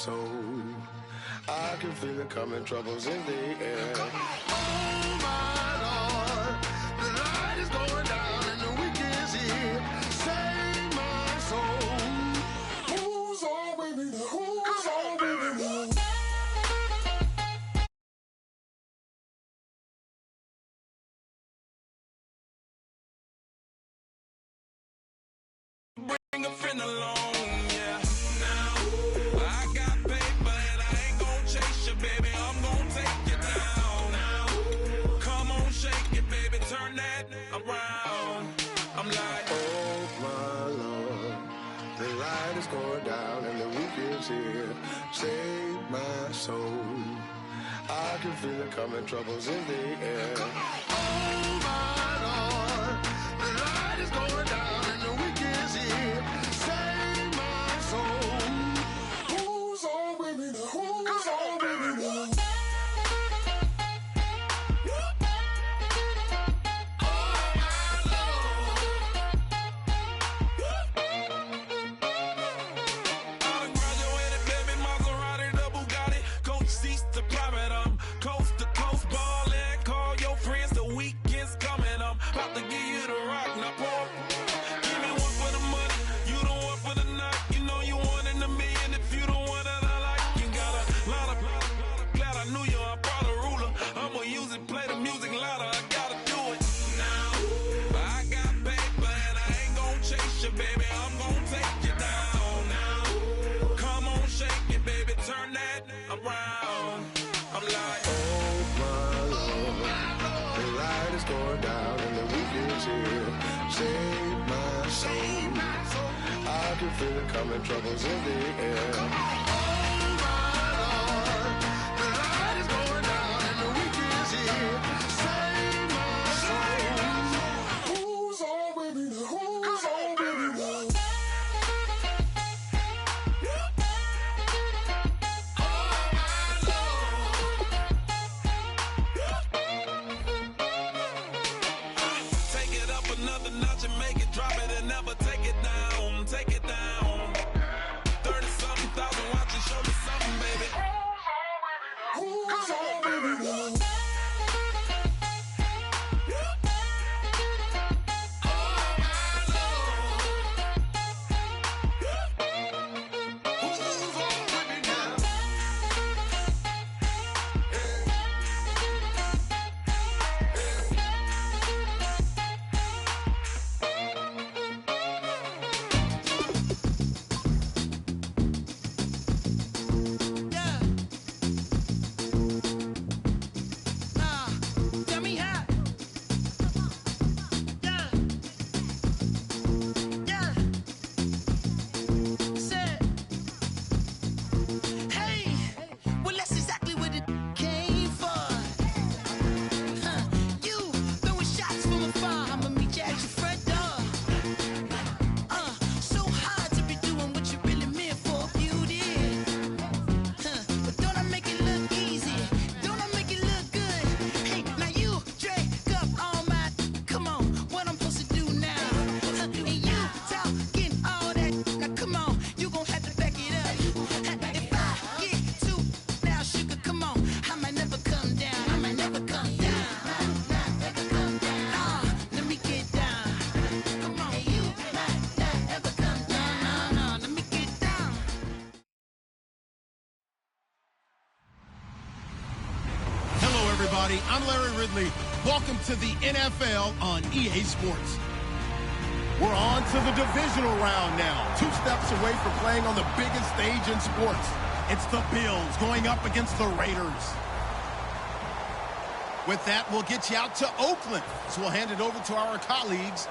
soul. I can feel it coming, troubles in the air. Oh my Lord, the light is going down and the week is here. Save my soul. Who's on with me? Who's on with me? Bring a friend along, yeah. Now I got paper and I ain't gon' chase you, baby. I'm gon' take you down. Now come on, shake it, baby. Turn that around. I'm like, oh my Lord, the light is going down and the week is here. Save my soul. I can feel it coming, troubles in the air. Oh my Lord, the light is going down and the week is here. Save my soul. Who's on with me? Who's on with me? Going down and the week is here. Save my soul. I can feel it coming, troubles in the air. Oh my Lord, the light is going down and the week is here. Save my soul. Who's on with me? Who's on with me? another notch and make it drop it and never take it down. Take it down. 30-something thousand watching, show me something, baby. Who's on, baby? I'm Larry Ridley. Welcome to the NFL on EA Sports. We're on to the divisional round now. 2 steps away from playing on the biggest stage in sports. It's the Bills going up against the Raiders. With that, we'll get you out to Oakland. So we'll hand it over to our colleagues,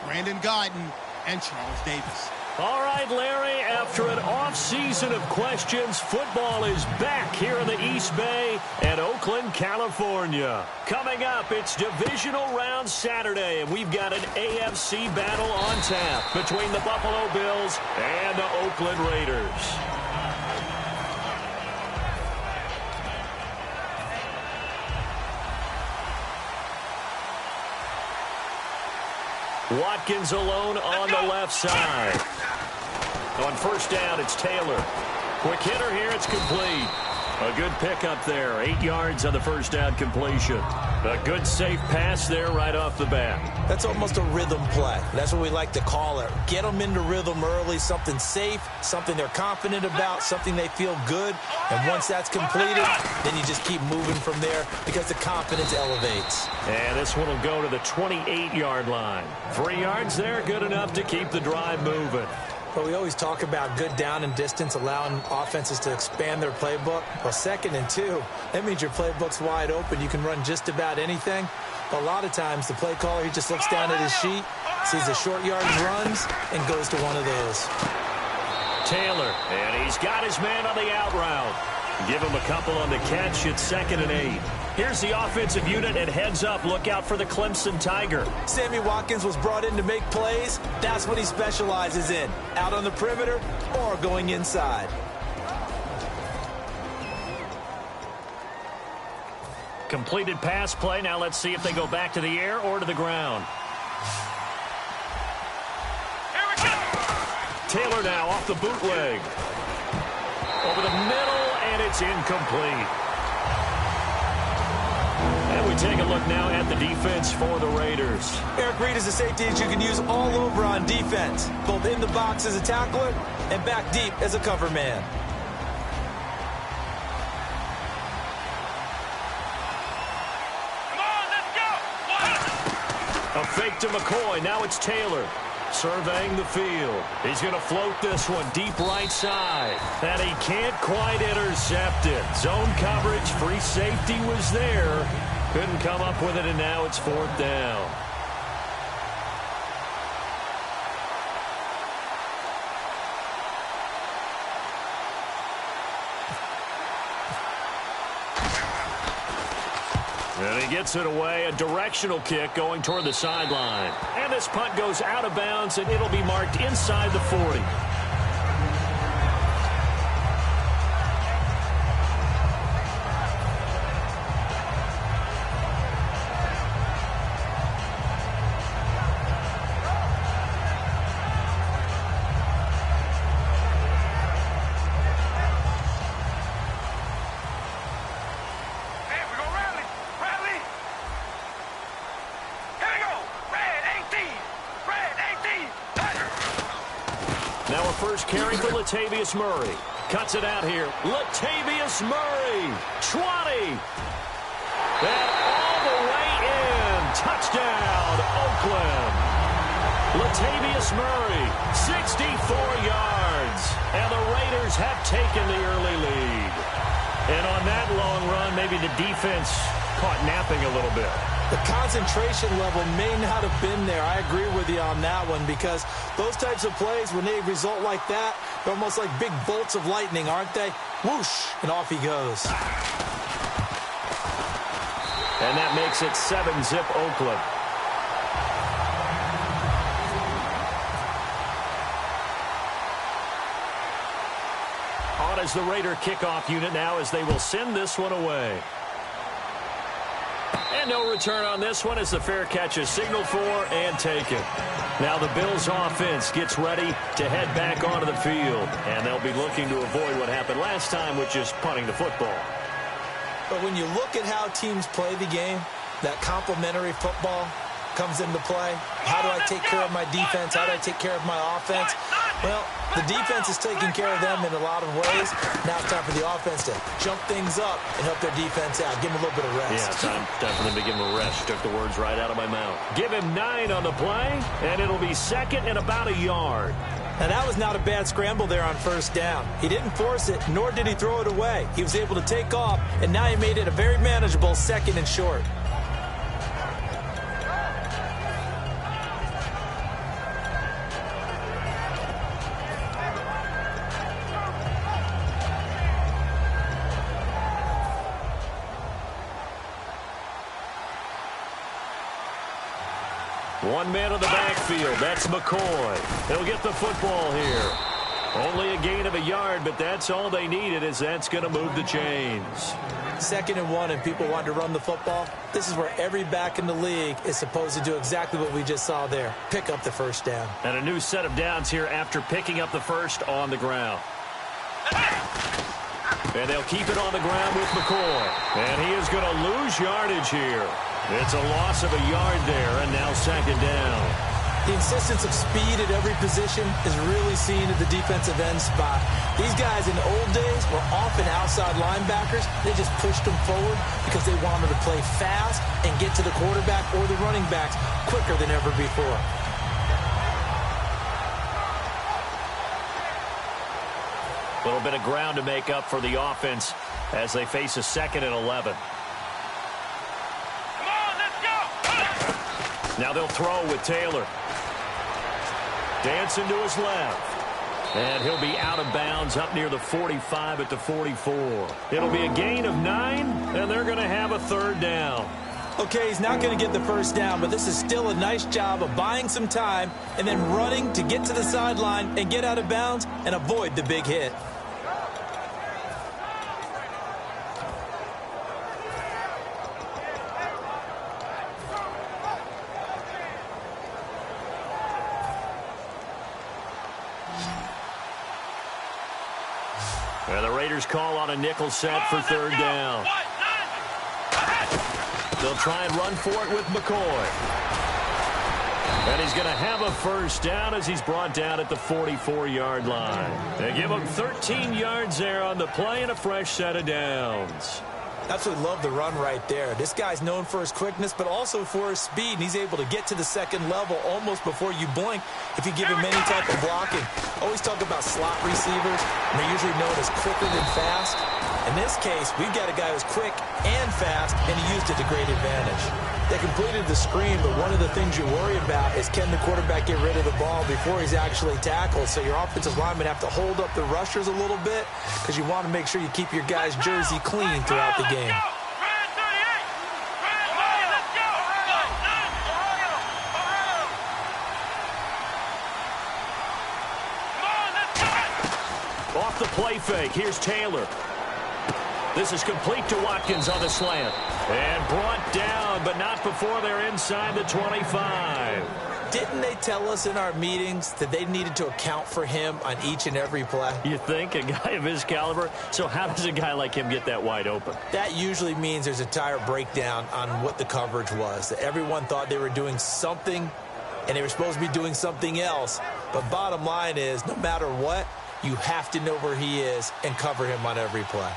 Brandon Guyton and Charles Davis. All right, Larry, after an off-season of questions, football is back here in the East Bay and Oakland, California. Coming up, it's divisional round Saturday, and we've got an AFC battle on tap between the Buffalo Bills and the Oakland Raiders. Watkins alone on the left side. On first down, it's Taylor. Quick hitter here, it's complete. A good pickup there. 8 yards on the first down completion. A good safe pass there right off the bat. That's almost a rhythm play. That's what we like to call it. Get them into rhythm early, something safe, something they're confident about, something they feel good. And once that's completed, then you just keep moving from there because the confidence elevates. And this one will go to the 28-yard line. 3 yards there, good enough to keep the drive moving. But we always talk about good down and distance, allowing offenses to expand their playbook. Well, 2nd and 2, that means your playbook's wide open. You can run just about anything. But a lot of times, the play caller, he just looks down at his sheet, sees the short yardage runs, and goes to one of those. Taylor, and he's got his man on the out route. Give him a couple on the catch. It's 2nd and 8. Here's the offensive unit, and heads up, look out for the Clemson Tiger. Sammy Watkins was brought in to make plays. That's what he specializes in, out on the perimeter or going inside. Completed pass play. Now let's see if they go back to the air or to the ground. Here we go. Taylor now off the bootleg. Over the middle, and it's incomplete. And we take a look now at the defense for the Raiders. Eric Reed is a safety that you can use all over on defense, both in the box as a tackler and back deep as a cover man. Come on, let's go. A fake to McCoy. Now it's Taylor. Surveying the field. He's going to float this one deep right side. And he can't quite intercept it. Zone coverage, free safety was there. Couldn't come up with it, and now it's 4th down. And he gets it away, a directional kick going toward the sideline. And this punt goes out of bounds, and it'll be marked inside the 40. First carry for Latavius Murray. Cuts it out here. Latavius Murray. 20. And all the way in. Touchdown, Oakland. Latavius Murray, 64 yards. And the Raiders have taken the early lead. And on that long run, maybe the defense caught napping a little bit. The concentration level may not have been there. I agree with you on that one because those types of plays, when they result like that, they're almost like big bolts of lightning, aren't they? Whoosh, and off he goes. And that makes it 7-zip Oakland. On is the Raider kickoff unit now as they will send this one away. And no return on this one as the fair catch is signaled for and taken. Now the Bills offense gets ready to head back onto the field. And they'll be looking to avoid what happened last time, which is punting the football. But when you look at how teams play the game, that complementary football comes into play. How do I take care of my defense? How do I take care of my offense? Well, the defense is taking care of them in a lot of ways. Now it's time for the offense to jump things up and help their defense out. Give them a little bit of rest. Yeah, time for them to give him a rest. Took the words right out of my mouth. Give him 9 on the play, and it'll be 2nd and about a yard. And that was not a bad scramble there on first down. He didn't force it, nor did he throw it away. He was able to take off, and now he made it a very manageable 2nd and short. One man in the backfield. That's McCoy. He'll get the football here. Only a gain of a yard, but that's all they needed, as that's going to move the chains. 2nd and 1, and people want to run the football. This is where every back in the league is supposed to do exactly what we just saw there. Pick up the first down. And a new set of downs here after picking up the first on the ground. And they'll keep it on the ground with McCoy. And he is going to lose yardage here. It's a loss of a yard there, and now 2nd down. The insistence of speed at every position is really seen at the defensive end spot. These guys in the old days were often outside linebackers. They just pushed them forward because they wanted to play fast and get to the quarterback or the running backs quicker than ever before. A little bit of ground to make up for the offense as they face a 2nd and 11. Come on, let's go. Now they'll throw with Taylor. Dancing to his left. And he'll be out of bounds up near the 45 at the 44. It'll be a gain of 9, and they're going to have a 3rd down. Okay, he's not going to get the first down, but this is still a nice job of buying some time and then running to get to the sideline and get out of bounds and avoid the big hit. And the Raiders call on a nickel set for 3rd down. They'll try and run for it with McCoy. And he's going to have a first down as he's brought down at the 44-yard line. They give him 13 yards there on the play and a fresh set of downs. Absolutely love the run right there. This guy's known for his quickness, but also for his speed. And he's able to get to the 2nd level almost before you blink if you give him any type of blocking. Always talk about slot receivers, and they're usually known as quicker than fast. In this case, we've got a guy who's quick and fast, and he used it to great advantage. They completed the screen, but one of the things you worry about is can the quarterback get rid of the ball before he's actually tackled. So your offensive linemen have to hold up the rushers a little bit because you want to make sure you keep your guy's jersey clean throughout the game. Off the play fake, here's Taylor. This is complete to Watkins on the slant. And brought down, but not before they're inside the 25. Didn't they tell us in our meetings that they needed to account for him on each and every play? You think? A guy of his caliber? So how does a guy like him get that wide open? That usually means there's a tire breakdown on what the coverage was. Everyone thought they were doing something, and they were supposed to be doing something else. But bottom line is, no matter what, you have to know where he is and cover him on every play.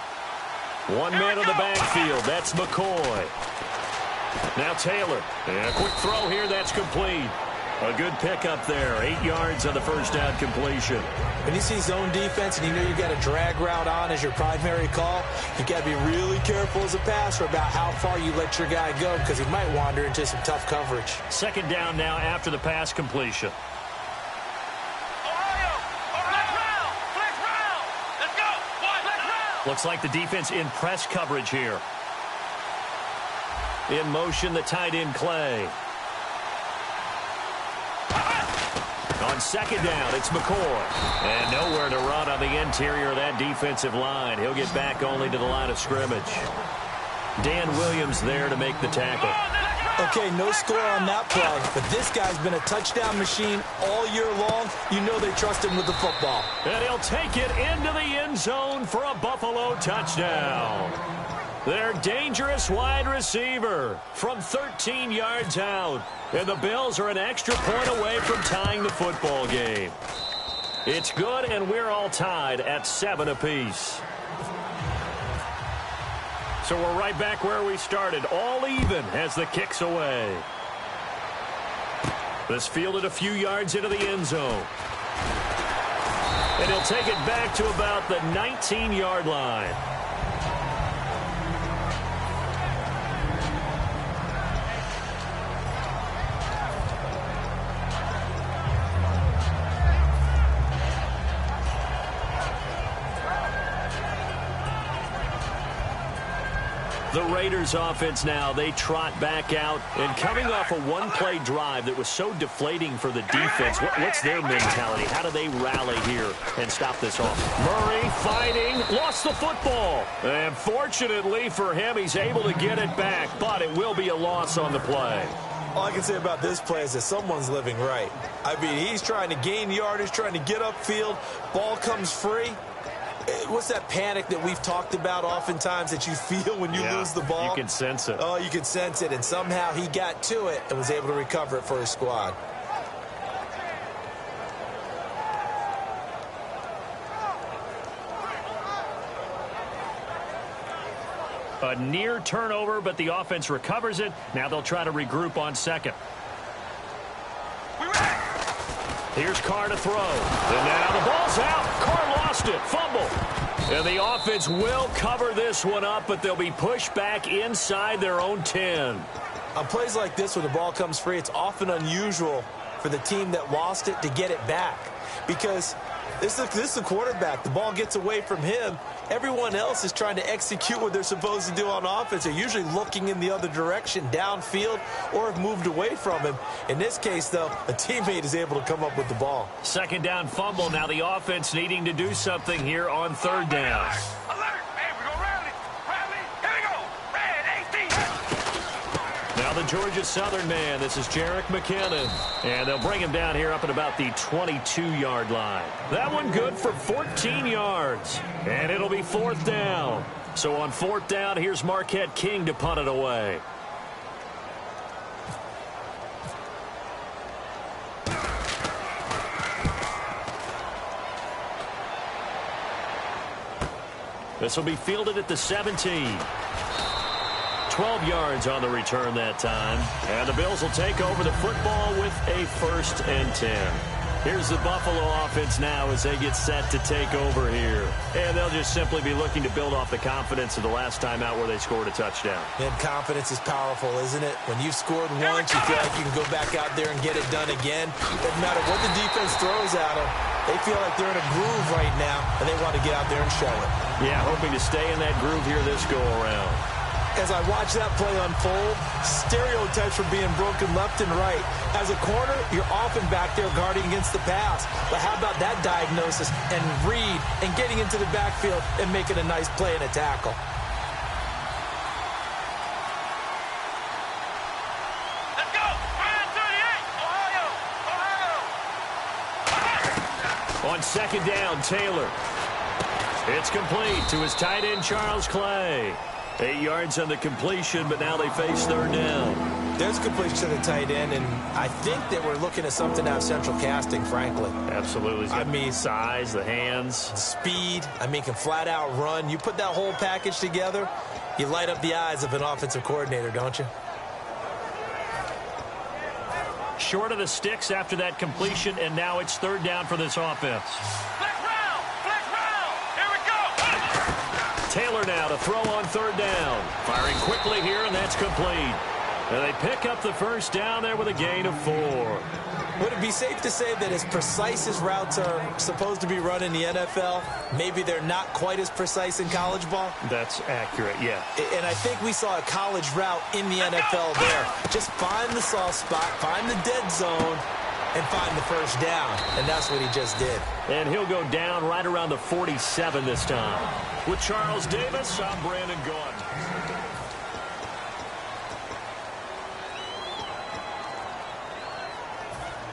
One man on the backfield. That's McCoy. Now Taylor. And a quick throw here. That's complete. A good pickup there. 8 yards on the first down completion. When you see zone defense and you know you've got a drag route on as your primary call, you got to be really careful as a passer about how far you let your guy go because he might wander into some tough coverage. 2nd down now after the pass completion. Looks like the defense in press coverage here. In motion, the tight end Clay. On 2nd down, it's McCoy. And nowhere to run on the interior of that defensive line. He'll get back only to the line of scrimmage. Dan Williams there to make the tackle. Okay, no score on that play, but this guy's been a touchdown machine all year long. You know they trust him with the football. And he'll take it into the end zone for a Buffalo touchdown. Their dangerous wide receiver from 13 yards out. And the Bills are an extra point away from tying the football game. It's good, and we're all tied at 7 apiece. So we're right back where we started, all even as the kick's away. This fielded a few yards into the end zone. And he'll take it back to about the 19-yard line. The Raiders offense now, they trot back out, and coming off a one-play drive that was so deflating for the defense, what's their mentality? How do they rally here and stop this off? Murray fighting, lost the football. And fortunately for him, he's able to get it back, but it will be a loss on the play. All I can say about this play is that someone's living right. I mean, he's trying to gain yardage, trying to get upfield. Ball comes free. What's that panic that we've talked about oftentimes that you feel when you lose the ball? You can sense it. Oh, you can sense it, and somehow he got to it and was able to recover it for his squad. A near turnover, but the offense recovers it. Now they'll try to regroup on second. Here's Carr to throw. And now the ball's out. Carr lost it. Fumble. And the offense will cover this one up, but they'll be pushed back inside their own 10. On plays like this, when the ball comes free, it's often unusual for the team that lost it to get it back. Because this is a quarterback. The ball gets away from him. Everyone else is trying to execute what they're supposed to do on offense. They're usually looking in the other direction, downfield, or have moved away from him. In this case, though, a teammate is able to come up with the ball. Second down fumble. Now the offense needing to do something here on third down. Now the Georgia Southern man, this is Jerick McKinnon. And they'll bring him down here up at about the 22-yard line. That one good for 14 yards. And it'll be fourth down. So on fourth down, here's Marquette King to punt it away. This will be fielded at the 17. 12 yards on the return that time. And the Bills will take over the football with a 1st and 10. Here's the Buffalo offense now as they get set to take over here. And they'll just simply be looking to build off the confidence of the last time out where they scored a touchdown. And confidence is powerful, isn't it? When you've scored once, you feel like you can go back out there and get it done again. Doesn't matter what the defense throws at them. They feel like they're in a groove right now, and they want to get out there and show it. Yeah, hoping to stay in that groove here this go-around. As I watch that play unfold, stereotypes are being broken left and right. As a corner, you're often back there guarding against the pass. But how about that diagnosis and read and getting into the backfield and making a nice play and a tackle? Let's go! 38, Ohio! On second down, Taylor. It's complete to his tight end, Charles Clay. 8 yards on the completion, but now they face third down. There's completion to the tight end, and I think that we're looking at something out of central casting, frankly. Absolutely. I mean, size, the hands. Speed. I mean, can flat out run. You put that whole package together, you light up the eyes of an offensive coordinator, don't you? Short of the sticks after that completion, and now it's third down for this offense. Taylor now to throw on third down. Firing quickly here, and that's complete. And they pick up the first down there with a gain of 4. Would it be safe to say that as precise as routes are supposed to be run in the NFL, maybe they're not quite as precise in college ball? That's accurate, yeah. And I think we saw a college route in the NFL there. Just find the soft spot, find the dead zone, and find the first down. And that's what he just did. And he'll go down right around the 47 this time. With Charles Davis, I'm Brandon Gaudin.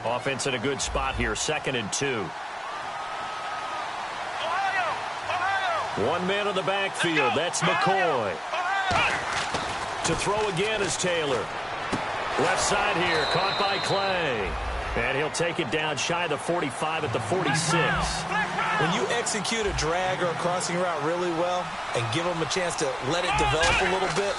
Offense in a good spot here, 2nd and 2. Ohio! One man in the backfield, that's McCoy. To throw again is Taylor. Left side here, caught by Clay. And he'll take it down shy of the 45 at the 46. When you execute a drag or a crossing route really well and give them a chance to let it develop a little bit,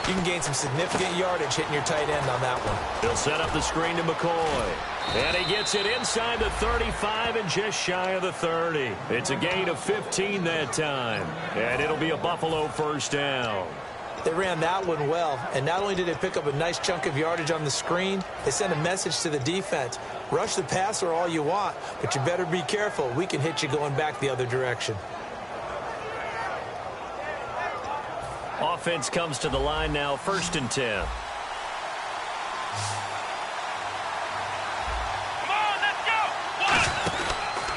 you can gain some significant yardage hitting your tight end on that one. He'll set up the screen to McCoy. And he gets it inside the 35 and just shy of the 30. It's a gain of 15 that time. And it'll be a Buffalo first down. They ran that one well, and not only did they pick up a nice chunk of yardage on the screen, they sent a message to the defense. Rush the passer all you want, but you better be careful. We can hit you going back the other direction. Offense comes to the line now, 1st and 10.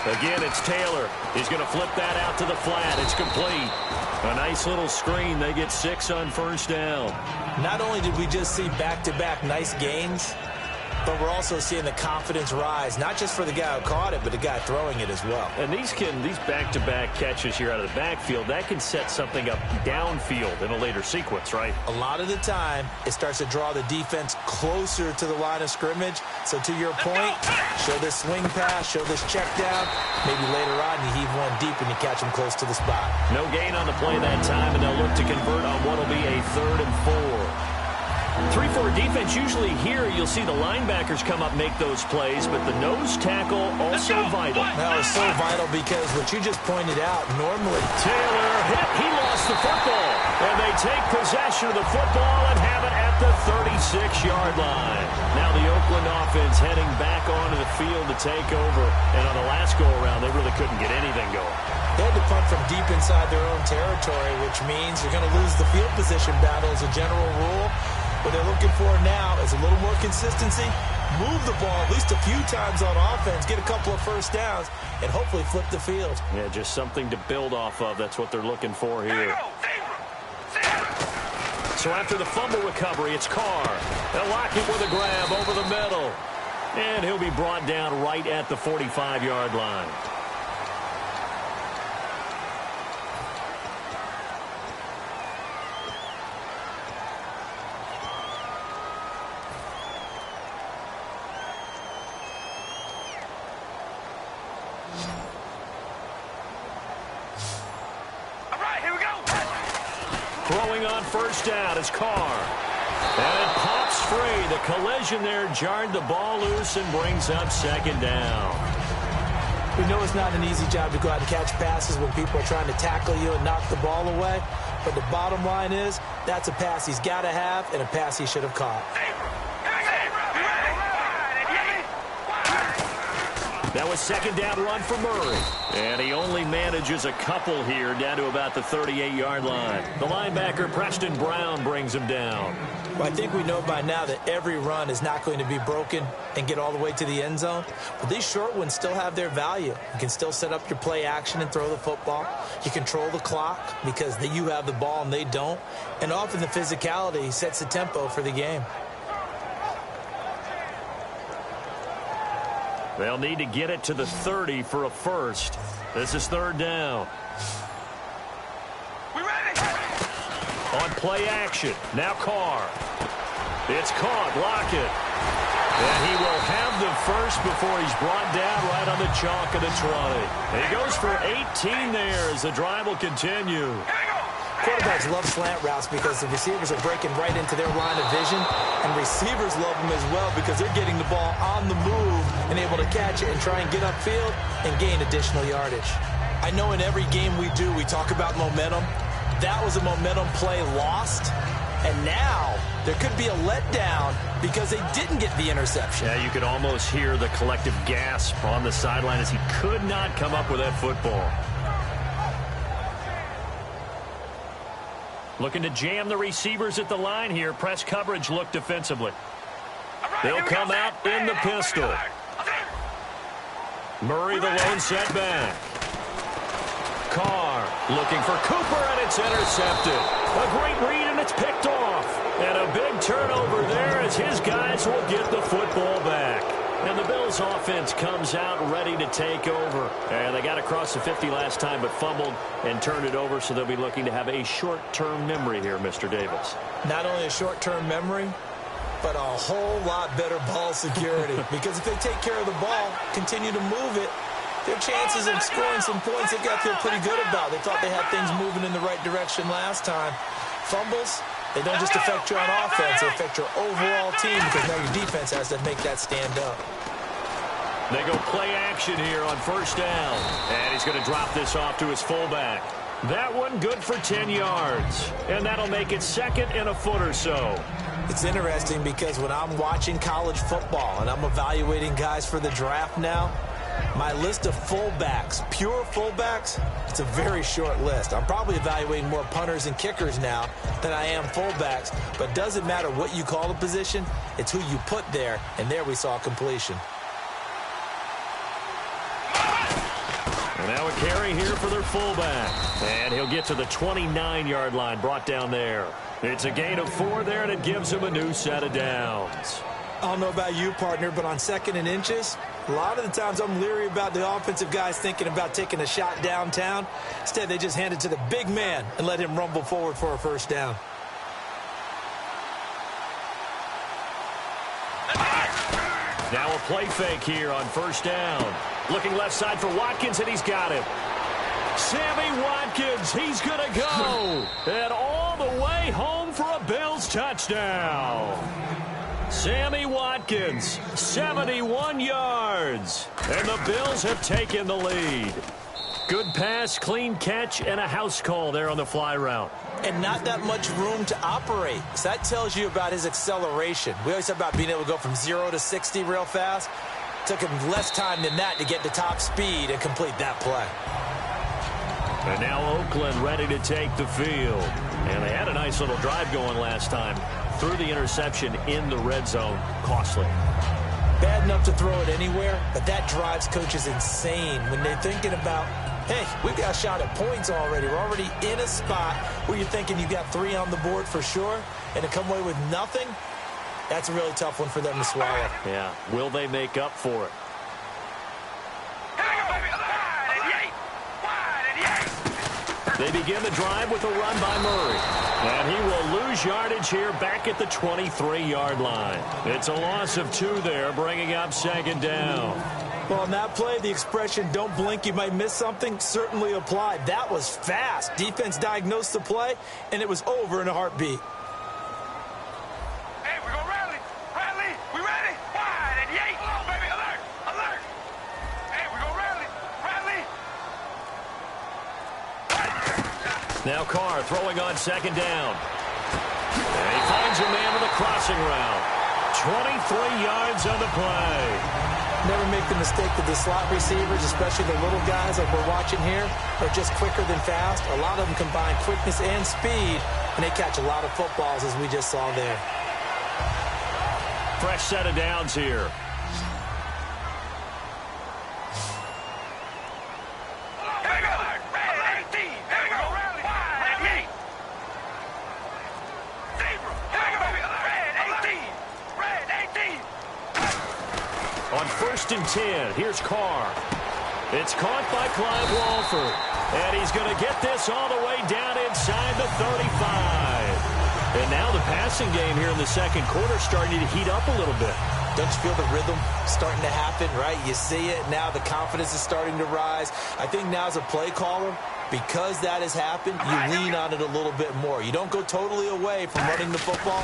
Again, it's Taylor. He's going to flip that out to the flat. It's complete. A nice little screen. They get 6 on 1st down. Not only did we just see back-to-back nice gains, but we're also seeing the confidence rise, not just for the guy who caught it, but the guy throwing it as well. And these back-to-back catches here out of the backfield, that can set something up downfield in a later sequence, right? A lot of the time, it starts to draw the defense closer to the line of scrimmage. So to your point, show this swing pass, show this check down. Maybe later on you heave one deep and you catch him close to the spot. No gain on the play that time, and they'll look to convert on what will be a 3rd and 4. 3-4 defense, usually here you'll see the linebackers come up, make those plays, but the nose tackle also vital. That was so vital because what you just pointed out, normally Taylor hit, he lost the football, and they take possession of the football and have it at the 36-yard line. Now the Oakland offense heading back onto the field to take over, and on the last go-around, they really couldn't get anything going. They had to punt from deep inside their own territory, which means you're going to lose the field position battle as a general rule. What they're looking for now is a little more consistency, move the ball at least a few times on offense, get a couple of 1st downs, and hopefully flip the field. Yeah, just something to build off of. That's what they're looking for here. So after the fumble recovery, it's Carr. They'll lock it with a grab over the middle. And he'll be brought down right at the 45-yard line. Throwing on 1st down is Carr. And it pops free. The collision there jarred the ball loose and brings up 2nd down. We know it's not an easy job to go out and catch passes when people are trying to tackle you and knock the ball away. But the bottom line is, that's a pass he's got to have and a pass he should have caught. That was 2nd down run for Murray. And he only manages a couple here down to about the 38-yard line. The linebacker, Preston Brown, brings him down. Well, I think we know by now that every run is not going to be broken and get all the way to the end zone. But these short ones still have their value. You can still set up your play action and throw the football. You control the clock because you have the ball and they don't. And often the physicality sets the tempo for the game. They'll need to get it to the 30 for a 1st. This is 3rd down. We ready? On play action. Now Carr. It's caught. Lockett. And he will have the 1st before he's brought down right on the chalk of the 20. And he goes for 18 there as the drive will continue. Quarterbacks love slant routes because the receivers are breaking right into their line of vision, and receivers love them as well because they're getting the ball on the move and able to catch it and try and get upfield and gain additional yardage. I know in every game we do, we talk about momentum. That was a momentum play lost, and now there could be a letdown because they didn't get the interception. Yeah, you could almost hear the collective gasp on the sideline as he could not come up with that football. Looking to jam the receivers at the line here. Press coverage look defensively. They'll come out in the pistol. Murray the lone setback. Carr looking for Cooper, and it's intercepted. A great read, and it's picked off. And a big turnover there as his guys will get the football back. And the Bills offense comes out ready to take over. And they got across the 50 last time but fumbled and turned it over, so they'll be looking to have a short-term memory here, Mr. Davis. Not only a short-term memory, but a whole lot better ball security. Because if they take care of the ball, continue to move it, their chances of scoring some points, they've got to feel pretty good about. They thought they had things moving in the right direction last time. Fumbles, they don't just affect you on offense, they affect your overall team because now your defense has to make that stand up. They go play action here on 1st down. And he's going to drop this off to his fullback. That one good for 10 yards. And that'll make it 2nd and a foot or so. It's interesting because when I'm watching college football and I'm evaluating guys for the draft now, My list of fullbacks, pure fullbacks, it's a very short list. I'm probably evaluating more punters and kickers now than I am fullbacks, but it doesn't matter what you call the position, it's who you put there, and there we saw completion. And now a carry here for their fullback. And he'll get to the 29-yard line, brought down there. It's a gain of 4 there, and it gives him a new set of downs. I don't know about you, partner, but on 2nd and inches, a lot of the times I'm leery about the offensive guys thinking about taking a shot downtown. Instead, they just hand it to the big man and let him rumble forward for a first down. Now a play fake here on first down. Looking left side for Watkins, and he's got him. Sammy Watkins, he's going to go. And all the way home for a Bills touchdown. Sammy Watkins, 71 yards. And the Bills have taken the lead. Good pass, clean catch, and a house call there on the fly route. And not that much room to operate. So that tells you about his acceleration. We always talk about being able to go from 0 to 60 real fast. It took him less time than that to get to top speed and complete that play. And now Oakland ready to take the field. And they had a nice little drive going last time. Threw the interception in the red zone. Costly. Bad enough to throw it anywhere, but that drives coaches insane when they're thinking about, hey, we've got a shot at points already. We're already in a spot where you're thinking you got 3 on the board for sure, and to come away with nothing, that's a really tough one for them to swallow. Yeah. Will they make up for it? They begin the drive with a run by Murray. And he will lose yardage here back at the 23-yard line. It's a loss of 2 there, bringing up 2nd down. Well, on that play, the expression, don't blink, you might miss something, certainly applied. That was fast. Defense diagnosed the play, and it was over in a heartbeat. Hey, we're going to rally. Rally. We ready? Wide and yay. Oh, baby, alert. Alert. Hey, we're going to rally. Rally. Now Carr throwing on 2nd down. And he finds a man with a crossing route. 23 yards on the play. Never make the mistake that the slot receivers, especially the little guys like we're watching here, are just quicker than fast. A lot of them combine quickness and speed, and they catch a lot of footballs, as we just saw there. Fresh set of downs here. On 1st and 10, here's Carr. It's caught by Clive Walford. And he's going to get this all the way down inside the 35. And now the passing game here in the second quarter starting to heat up a little bit. Don't you feel the rhythm starting to happen, right? You see it. Now the confidence is starting to rise. I think now as a play caller, because that has happened, you lean on it a little bit more. You don't go totally away from running the football,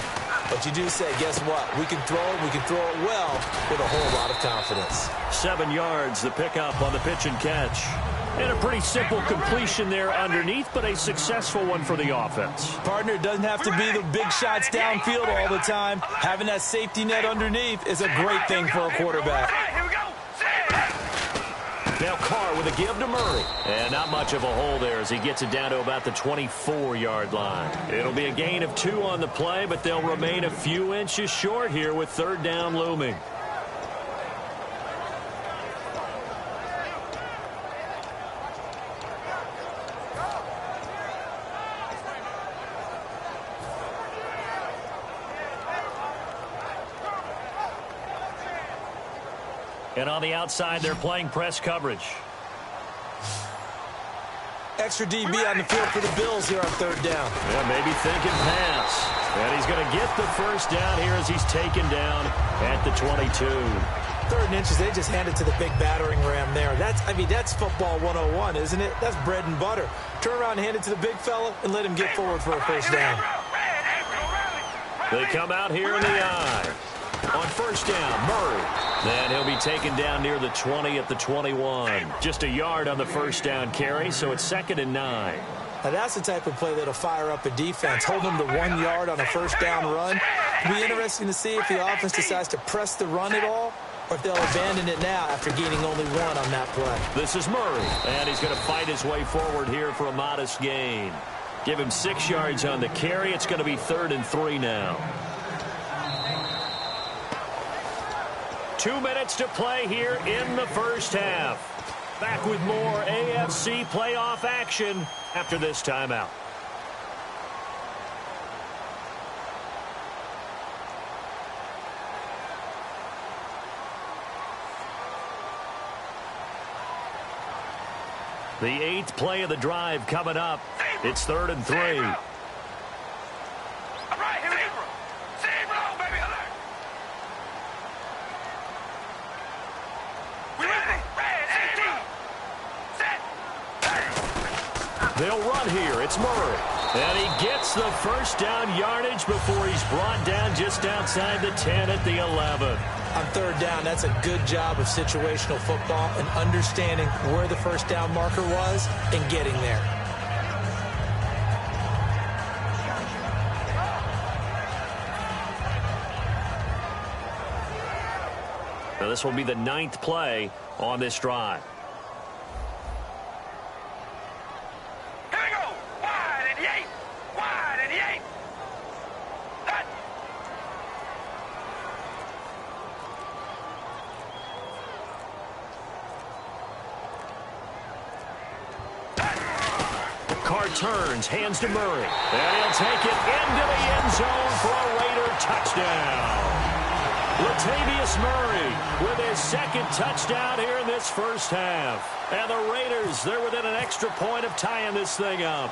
but you do say, guess what? We can throw it. We can throw it well with a whole lot of confidence. 7 yards, the pickup on the pitch and catch. And a pretty simple completion there underneath, but a successful one for the offense. Partner, it doesn't have to be the big shots downfield all the time. Having that safety net underneath is a great thing for a quarterback. Now Carr with a give to Murray. And not much of a hole there as he gets it down to about the 24-yard line. It'll be a gain of 2 on the play, but they'll remain a few inches short here with 3rd down looming. And on the outside, they're playing press coverage. Extra DB on the field for the Bills here on 3rd down. Yeah, maybe thinking pass. And he's going to get the first down here as he's taken down at the 22. 3rd and inches, they just hand it to the big battering ram there. That's football 101, isn't it? That's bread and butter. Turn around and hand it to the big fella and let him get forward for a first down. They come out here in the eye. On 1st down, Murray. And he'll be taken down near the 20 at the 21. Just a yard on the 1st down carry, so it's 2nd and 9. Now that's the type of play that'll fire up a defense. Hold them to 1 yard on a 1st down run. It'll be interesting to see if the offense decides to press the run at all or if they'll abandon it now after gaining only 1 on that play. This is Murray, and he's going to fight his way forward here for a modest gain. Give him 6 yards on the carry. It's going to be 3rd and 3 now. 2 minutes to play here in the first half. Back with more AFC playoff action after this timeout. The 8th play of the drive coming up. It's 3rd and 3. All right, here we go. Zebra, baby, alert. We ready? Set. They'll run here. It's Murray. And he gets the first down yardage before he's brought down just outside the 10 at the 11. On 3rd down, that's a good job of situational football and understanding where the first down marker was and getting there. Now this will be the 9th play on this drive. Here we go. Wide in the 8. Wide in the 8. Hut. Carr turns, hands to Murray. And he'll take it into the end zone for a Raider touchdown. Latavius Murray with his 2nd touchdown here in this first half. And the Raiders, they're within an extra point of tying this thing up.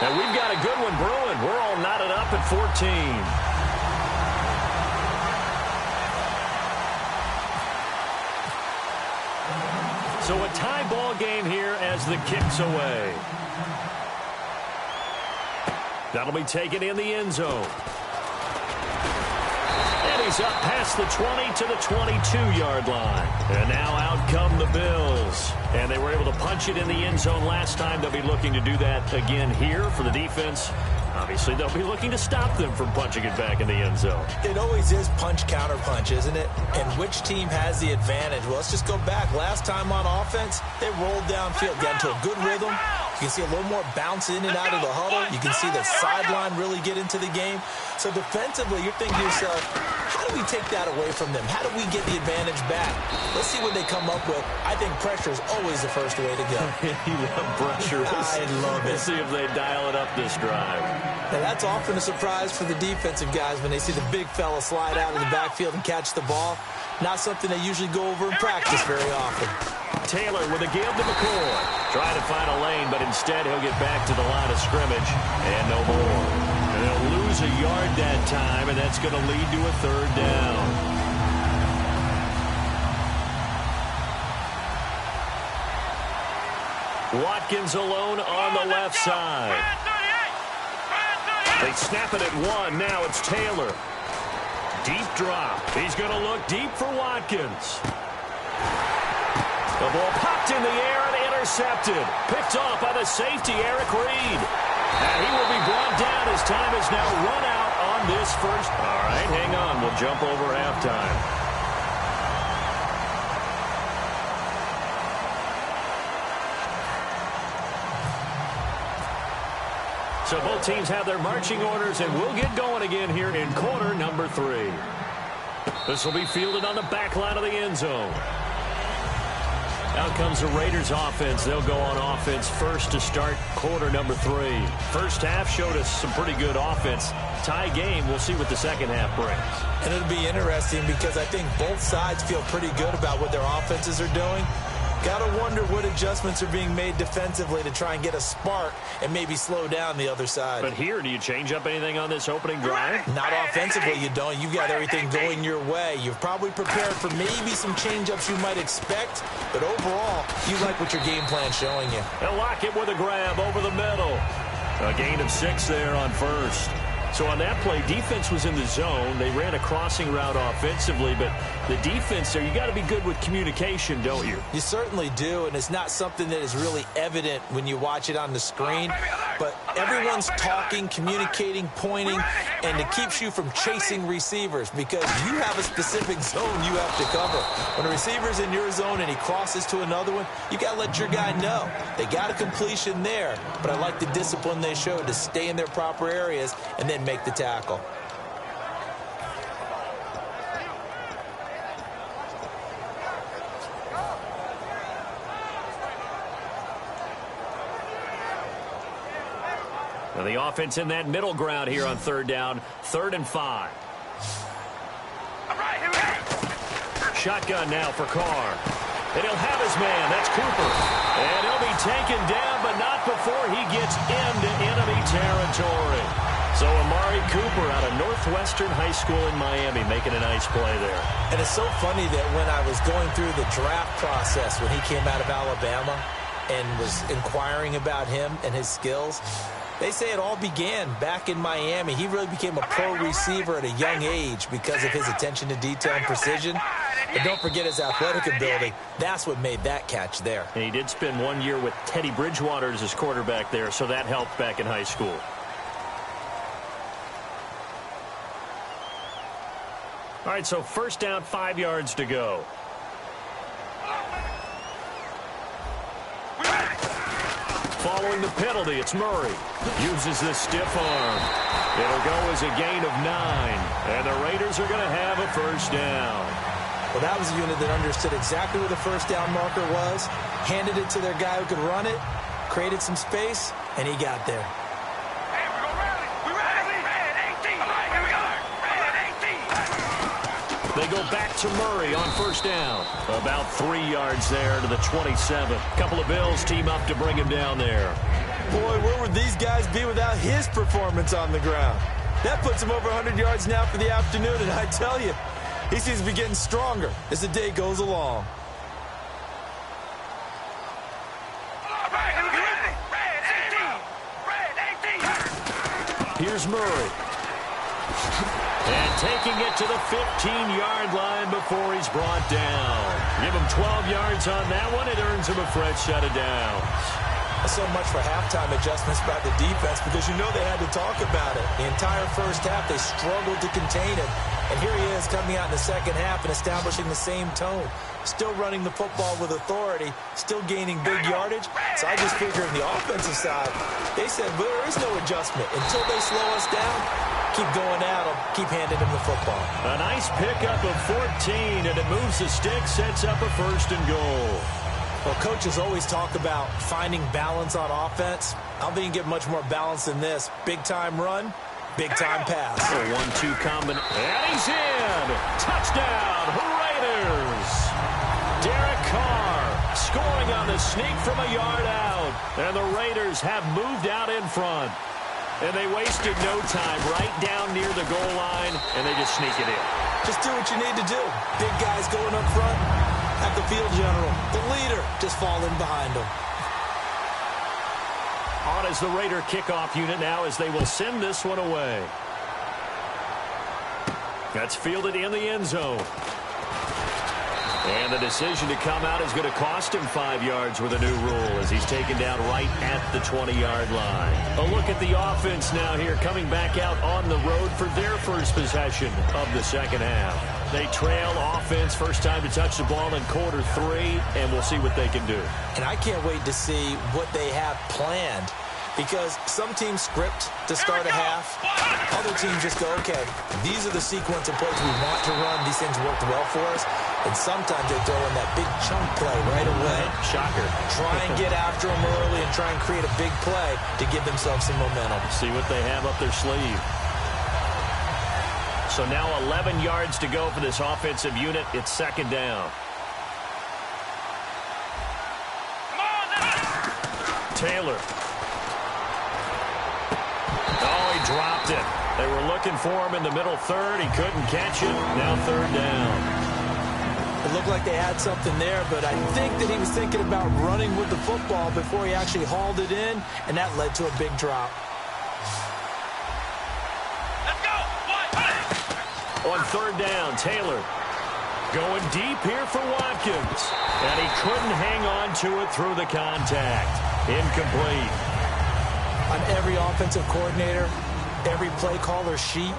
And we've got a good one brewing. We're all knotted up at 14. So a tie ball game here as the kick's away. That'll be taken in the end zone. And he's up past the 20 to the 22-yard line. And now out come the Bills. And they were able to punch it in the end zone last time. They'll be looking to do that again here for the defense. Obviously, they'll be looking to stop them from punching it back in the end zone. It always is punch-counter-punch, isn't it? And which team has the advantage? Well, let's just go back. Last time on offense, they rolled downfield, got into a good rhythm. You can see a little more bounce in and out of the huddle. You can see the sideline really get into the game. So defensively, you're thinking to yourself, how do we take that away from them? How do we get the advantage back? Let's see what they come up with. I think pressure is always the first way to go. You love pressure. I love it. Let's see if they dial it up this drive. And that's often a surprise for the defensive guys when they see the big fella slide out of the backfield and catch the ball. Not something they usually go over in practice very often. Taylor with a give to McCoy. Trying to find a lane, but instead he'll get back to the line of scrimmage and no more. And they'll lose a yard that time, and that's going to lead to a 3rd down. Watkins alone on the left side. They snap it at 1. Now it's Taylor. Deep drop. He's going to look deep for Watkins. The ball popped in the air and intercepted. Picked off by the safety, Eric Reed. And he will be brought down as time is now run out on this first. All right, hang on. We'll jump over halftime. So both teams have their marching orders, and we'll get going again here in quarter number 3. This will be fielded on the back line of the end zone. Out comes the Raiders offense. They'll go on offense first to start quarter number 3. First half showed us some pretty good offense. Tie game. We'll see what the second half brings. And it'll be interesting because I think both sides feel pretty good about what their offenses are doing. Got to wonder what adjustments are being made defensively to try and get a spark and maybe slow down the other side. But here, do you change up anything on this opening drive? Not offensively, you don't. You've got everything going your way. You've probably prepared for maybe some change-ups you might expect, but overall, you like what your game plan's showing you. They'll lock it with a grab over the middle. A gain of 6 there on first. So on that play, defense was in the zone. They ran a crossing route offensively, but the defense there, you got to be good with communication, don't you? You certainly do, and it's not something that is really evident when you watch it on the screen. But everyone's talking, communicating, pointing, and it keeps you from chasing receivers because you have a specific zone you have to cover. When a receiver's in your zone and he crosses to another one, you got to let your guy know. They got a completion there, but I like the discipline they showed to stay in their proper areas and then make the tackle. Now the offense in that middle ground here on third down, 3rd and 5. Shotgun now for Carr. And he'll have his man. That's Cooper. And he'll be taken down, but not before he gets into enemy territory. So Amari Cooper out of Northwestern High School in Miami making a nice play there. And it's so funny that when I was going through the draft process when he came out of Alabama and was inquiring about him and his skills, they say it all began back in Miami. He really became a pro receiver at a young age because of his attention to detail and precision. And don't forget his athletic ability. That's what made that catch there. And he did spend 1 year with Teddy Bridgewater as his quarterback there, so that helped back in high school. All right, so first down, 5 yards to go. Following the penalty, it's Murray. Uses the stiff arm. It'll go as a gain of 9. And the Raiders are going to have a first down. Well, that was a unit that understood exactly where the first down marker was, handed it to their guy who could run it, created some space, and he got there. They go back to Murray on first down. About 3 yards there to the 27. Couple of Bills team up to bring him down there. Boy, where would these guys be without his performance on the ground? That puts him over 100 yards now for the afternoon, and I tell you, he seems to be getting stronger as the day goes along. Here's Murray. And taking it to the 15-yard line before he's brought down. Give him 12 yards on that one. It earns him a fresh set of downs. So much for halftime adjustments by the defense because you know they had to talk about it. The entire first half, they struggled to contain him. And here he is coming out in the second half and establishing the same tone. Still running the football with authority, still gaining big yardage. So I just figure on the offensive side, they said, well, there is no adjustment. Until they slow us down, keep going at them, keep handing them the football. A nice pickup of 14, and it moves the stick, sets up a 1st and goal. Well, coaches always talk about finding balance on offense. I don't think you can get much more balance than this. Big-time run, big-time pass. A 1-2 combination. And he's in! Touchdown, Raiders! Derek Carr scoring on the sneak from a yard out. And the Raiders have moved out in front. And they wasted no time right down near the goal line, and they just sneak it in. Just do what you need to do. Big guys going up front. Have the field general, the leader, just fall in behind him. On as the Raider kickoff unit now as they will send this one away. That's fielded in the end zone. And the decision to come out is going to cost him 5 yards with a new rule as he's taken down right at the 20-yard line. A look at the offense now here coming back out on the road for their first possession of the second half. They trail offense first time to touch the ball in quarter 3, and we'll see what they can do. And I can't wait to see what they have planned because some teams script to start a half. Other teams just go, okay, these are the sequence of plays we want to run. These things worked well for us. And sometimes they throw in that big chunk play right away. Shocker. Try and get after them early and try and create a big play to give themselves some momentum. See what they have up their sleeve. So now 11 yards to go for this offensive unit. It's second down. Taylor. Oh, he dropped it. They were looking for him in the middle third. He couldn't catch it. Now third down. It looked like they had something there, but I think that he was thinking about running with the football before he actually hauled it in, and that led to a big drop. On third down, Taylor going deep here for Watkins. And he couldn't hang on to it through the contact. Incomplete. On every offensive coordinator, every play caller sheet,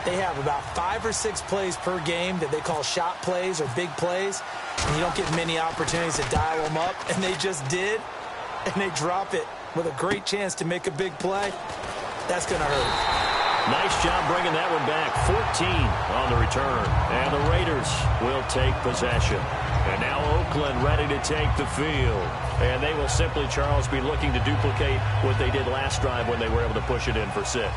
they have about 5 or 6 plays per game that they call shot plays or big plays. And you don't get many opportunities to dial them up. And they just did. And they drop it with a great chance to make a big play. That's going to hurt. Nice job bringing that one back. 14 on the return. And the Raiders will take possession. And now Oakland ready to take the field. And they will simply, Charles, be looking to duplicate what they did last drive when they were able to push it in for 6.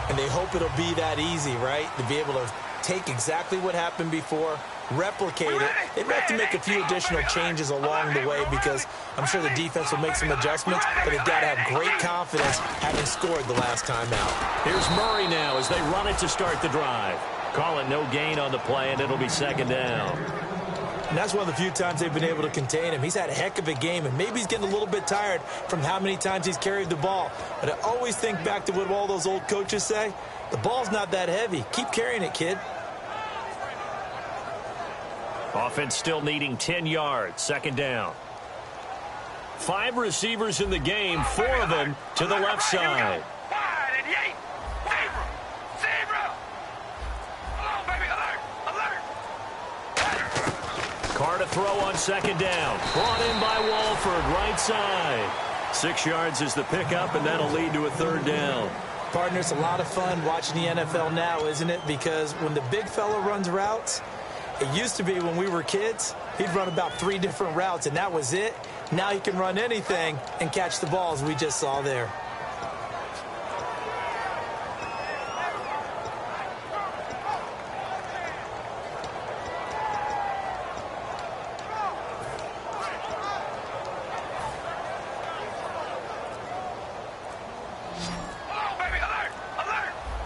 And they hope it'll be that easy, right? To be able to take exactly what happened before, replicate it. They have to make a few additional changes along the way because I'm sure the defense will make some adjustments, but they've got to have great confidence having scored the last time out. Here's Murray now as they run it to start the drive. Call it no gain on the play, and it'll be second down. And that's one of the few times they've been able to contain him. He's had a heck of a game, and maybe he's getting a little bit tired from how many times he's carried the ball. But I always think back to what all those old coaches say. The ball's not that heavy. Keep carrying it, kid. Offense still needing 10 yards. Second down. 5 receivers in the game, 4 of them to the left side. Carr to throw on second down. Brought in by Walford, right side. 6 yards is the pickup, and that'll lead to a third down. Partner, it's a lot of fun watching the NFL now, isn't it? Because when the big fella runs routes, it used to be when we were kids, he'd run about 3 different routes, and that was it. Now he can run anything and catch the balls we just saw there.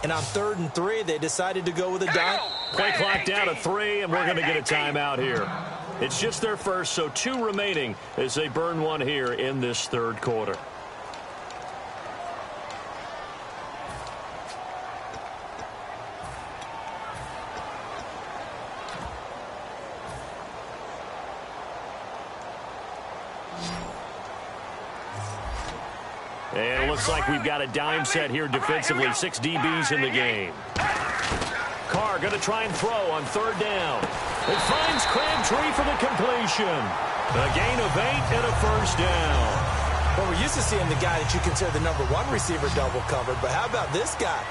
And on 3rd and 3, they decided to go with a dime. Play clock down to 3, and we're going to get a timeout here. It's just their first, so 2 remaining as they burn one here in this third quarter. And it looks like we've got a dime set here defensively. 6 DBs in the game. Carr going to try and throw on 3rd down. It finds Crabtree for the completion. A gain of 8 and a first down. Well, we're used to seeing the guy that you consider the number 1 receiver double covered, but how about this guy?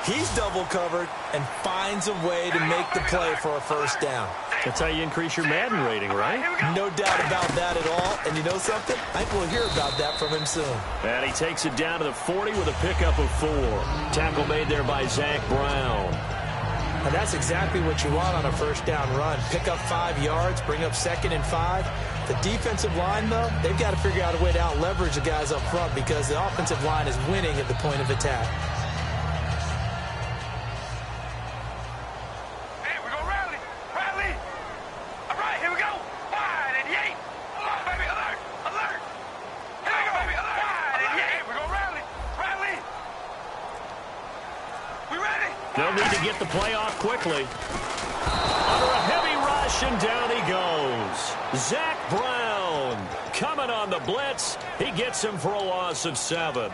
He's double covered and finds a way to make the play for a first down. That's how you increase your Madden rating, right? No doubt about that at all. And you know something? I think we'll hear about that from him soon. And he takes it down to the 40 with a pickup of 4. Tackle made there by Zach Brown. And that's exactly what you want on a first down run. Pick up 5 yards, bring up 2nd and 5. The defensive line, though, they've got to figure out a way to out-leverage the guys up front because the offensive line is winning at the point of attack. They'll need to get the play off quickly. Under a heavy rush, and down he goes. Zach Brown coming on the blitz. He gets him for a loss of 7.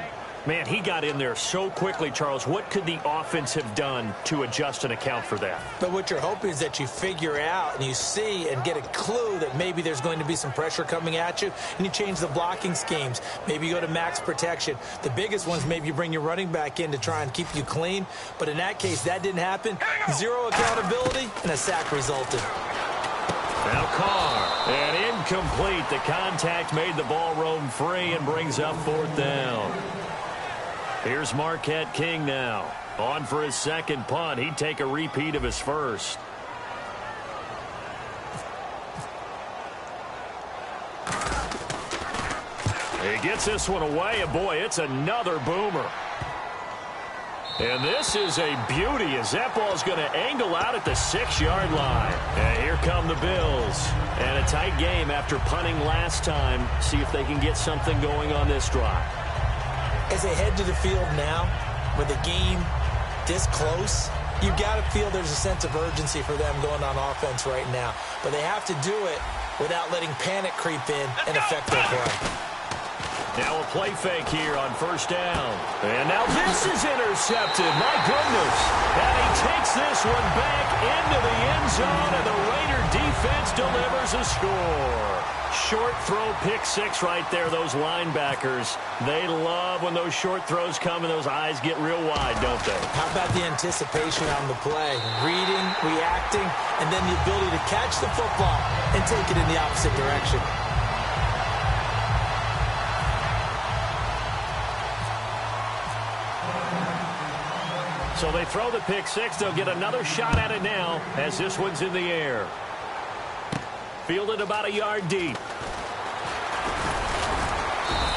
Man, he got in there so quickly, Charles. What could the offense have done to adjust and account for that? But what you're hoping is that you figure out and you see and get a clue that maybe there's going to be some pressure coming at you, and you change the blocking schemes. Maybe you go to max protection. The biggest ones, maybe you bring your running back in to try and keep you clean. But in that case, that didn't happen. 0 accountability, and a sack resulted. Now Carr, and incomplete. The contact made the ball roam free and brings up 4th down. Here's Marquette King now. On for his 2nd punt. He'd take a repeat of his first. He gets this one away, and boy, it's another boomer. And this is a beauty as that ball's going to angle out at the 6-yard line. And here come the Bills. And a tight game after punting last time. See if they can get something going on this drive. As they head to the field now, with the game this close, you got to feel there's a sense of urgency for them going on offense right now. But they have to do it without letting panic creep in and affect their play. Now a play fake here on first down. And now this is intercepted. My goodness. And he takes this one back into the end zone, and the Raider defense delivers a score. Short throw pick six right there, those linebackers. They love when those short throws come and those eyes get real wide, don't they? How about the anticipation on the play? Reading, reacting, and then the ability to catch the football and take it in the opposite direction. So they throw the pick six. They'll get another shot at it now as this one's in the air. Fielded about a yard deep.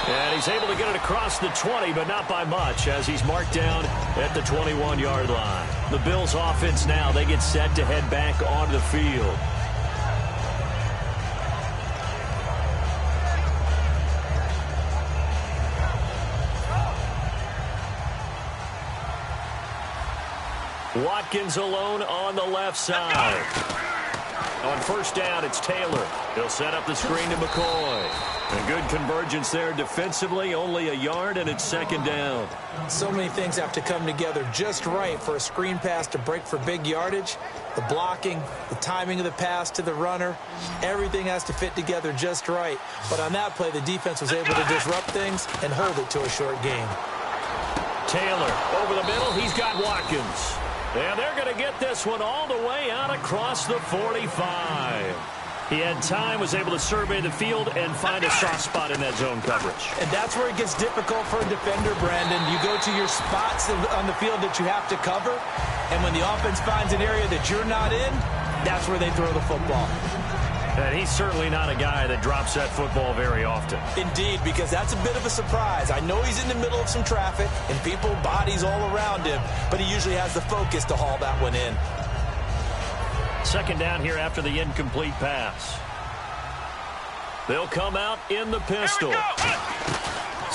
And he's able to get it across the 20, but not by much, as he's marked down at the 21-yard line. The Bills' offense now, they get set to head back onto the field. Watkins alone on the left side. On first down, it's Taylor. He'll set up the screen to McCoy. A good convergence there defensively, only a yard, and it's second down. So many things have to come together just right for a screen pass to break for big yardage. The blocking, the timing of the pass to the runner, everything has to fit together just right. But on that play, the defense was able to disrupt things and hold it to a short gain. Taylor over the middle. He's got Watkins. And they're going to get this one all the way out across the 45. He had time, was able to survey the field and find a soft spot in that zone coverage. And that's where it gets difficult for a defender, Brandon. You go to your spots on the field that you have to cover, and when the offense finds an area that you're not in, that's where they throw the football. And he's certainly not a guy that drops that football very often. Indeed, because that's a bit of a surprise. I know he's in the middle of some traffic and people, bodies all around him, but he usually has the focus to haul that one in. Second down here after the incomplete pass. They'll come out in the pistol.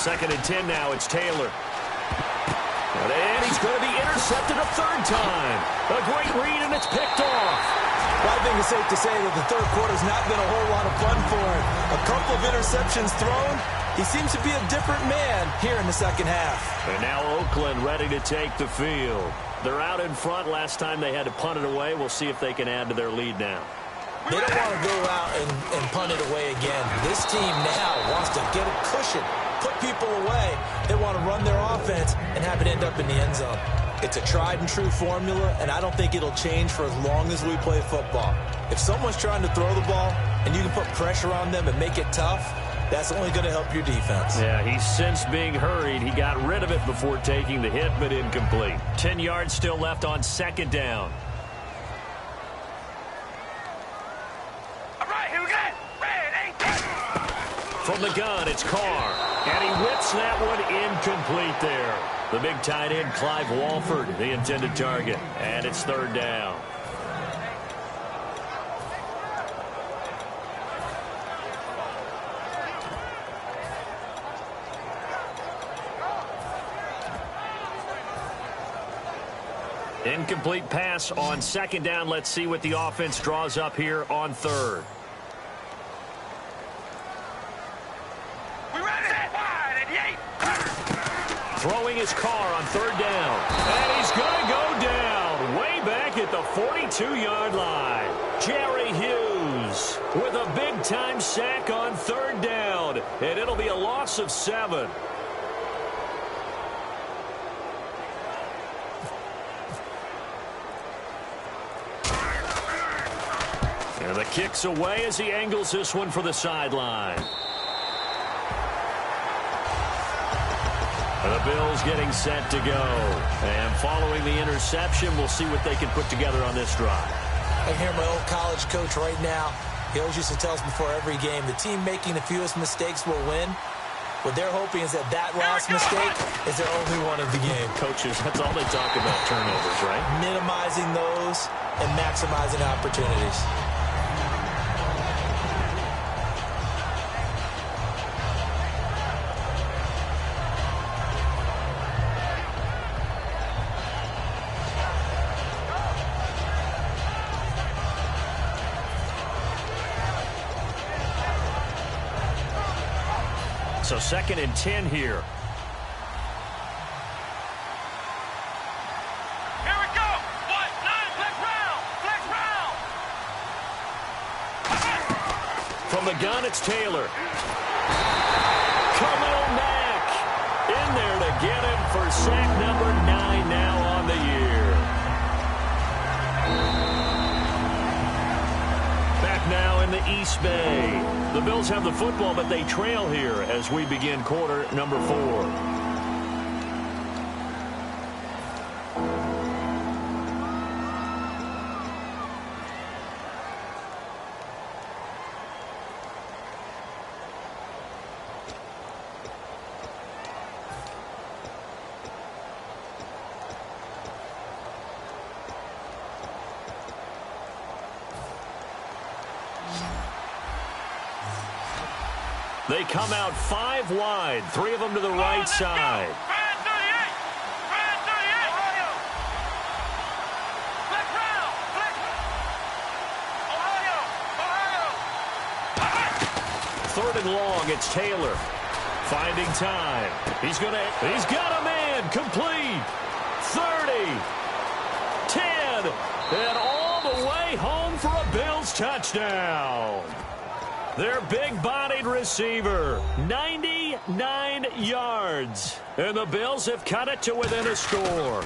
Second and 10 now. It's Taylor. And he's going to be intercepted a third time. A great read, and it's picked off. Well, I think it's safe to say that the third quarter's not been a whole lot of fun for him. A couple of interceptions thrown. He seems to be a different man here in the second half. And now Oakland ready to take the field. They're out in front. Last time they had to punt it away. We'll see if they can add to their lead now. They don't want to go out and punt it away again. This team now wants to get a cushion, put people away. They want to run their offense and have it end up in the end zone. It's a tried-and-true formula, and I don't think it'll change for as long as we play football. If someone's trying to throw the ball and you can put pressure on them and make it tough, that's only going to help your defense. Yeah, he's since being hurried. He got rid of it before taking the hit, but incomplete. 10 yards still left on second down. All right, here we go. Ready. From the gun, it's Carr. And he whips that one incomplete there. The big tight end, Clive Walford, the intended target. And it's third down. Incomplete pass on second down. Let's see what the offense draws up here on third. We ready. Wide at the 8. Throwing his Carr on third down. And he's going to go down way back at the 42-yard line. Jerry Hughes with a big-time sack on third down. And it'll be a loss of 7. And the kick's away as he angles this one for the sideline. The Bills getting set to go. And following the interception, we'll see what they can put together on this drive. I hear my old college coach right now. He always used to tell us before every game, the team making the fewest mistakes will win. What they're hoping is that last mistake is their only one of the game. Coaches, that's all they talk about, turnovers, right? Minimizing those and maximizing opportunities. So 2nd and 10 here. Here we go. 1-9, flex round. Flex round. From the gun, it's Taylor. Khalil Mack in there to get him for sack number 9 now on the year. Back now in the East Bay. The Bills have the football, but they trail here as we begin quarter number 4. They come out 5 wide, 3 of them to the right side. Brand 38. Brand 38. Ohio. Flex round. Flex. Ohio. 3rd and long, it's Taylor. Finding time. He's got a man. Complete. 30. 10. And all the way home for a Bills touchdown. Their big-bodied receiver, 99 yards. And the Bills have cut it to within a score.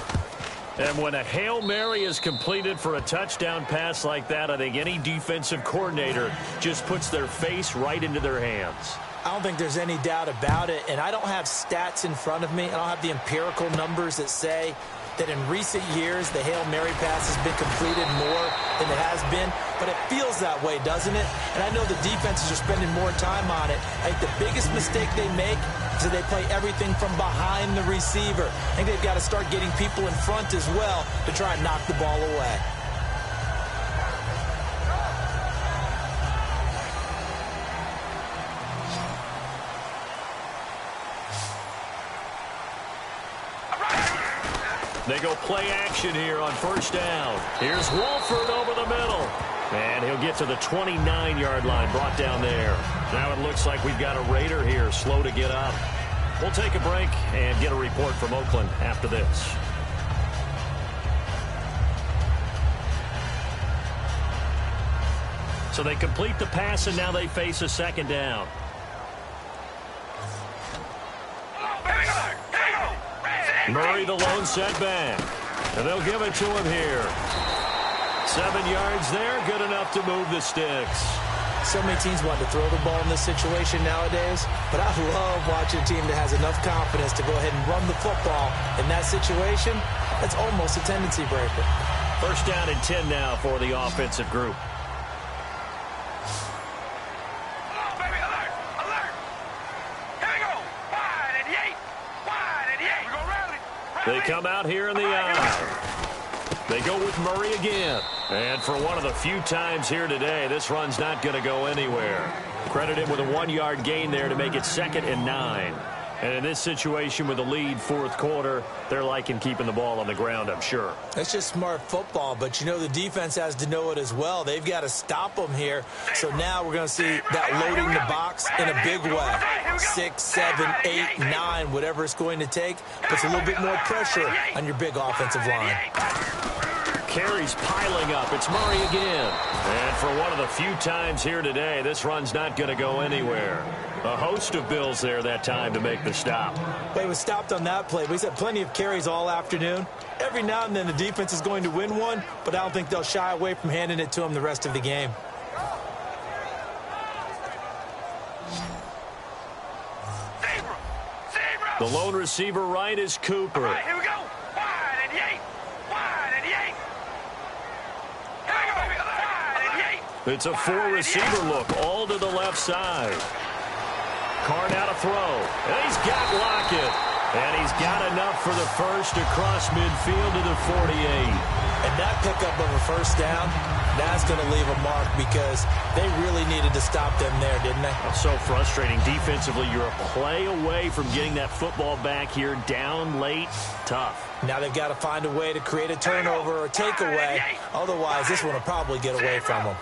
And when a Hail Mary is completed for a touchdown pass like that, I think any defensive coordinator just puts their face right into their hands. I don't think there's any doubt about it, and I don't have stats in front of me. I don't have the empirical numbers that say that in recent years the Hail Mary pass has been completed more than it has been, but it feels that way, doesn't it? And I know the defenses are spending more time on it. I think the biggest mistake they make is that they play everything from behind the receiver. I think they've got to start getting people in front as well to try and knock the ball away. They go play action here on 1st down. Here's Wolford over the middle. And he'll get to the 29-yard line, brought down there. Now it looks like we've got a Raider here, slow to get up. We'll take a break and get a report from Oakland after this. So they complete the pass, and now they face a 2nd down. Murray, the lone setback. And they'll give it to him here. 7 yards there, good enough to move the sticks. So many teams want to throw the ball in this situation nowadays, but I love watching a team that has enough confidence to go ahead and run the football. In that situation, that's almost a tendency breaker. 1st down and 10 now for the offensive group. They come out here in the aisle. They go with Murray again. And for one of the few times here today, this run's not going to go anywhere. Credit him with a 1-yard gain there to make it 2nd and 9. And in this situation with the lead 4th quarter, they're liking keeping the ball on the ground, I'm sure. That's just smart football, but you know the defense has to know it as well. They've got to stop them here. So now we're going to see that loading the box in a big way. 6, 7, 8, 9, whatever it's going to take, puts a little bit more pressure on your big offensive line. Carries piling up. It's Murray again. And for one of the few times here today, this run's not going to go anywhere. A host of Bills there that time to make the stop. Well, he was stopped on that play. He's had plenty of carries all afternoon. Every now and then the defense is going to win one, but I don't think they'll shy away from handing it to him the rest of the game. The lone receiver right is Cooper. All right, here we go. Wide and Yates. Wide and Yates. Here we go. Wide and Yates. It's a 4-receiver look, all to the left side. Card out a throw. And he's got Lockett. And he's got enough for the first across midfield to the 48. And that pickup of a 1st down, that's going to leave a mark because they really needed to stop them there, didn't they? So frustrating. Defensively, you're a play away from getting that football back here down late. Tough. Now they've got to find a way to create a turnover or takeaway. Otherwise, this one will probably get away from them.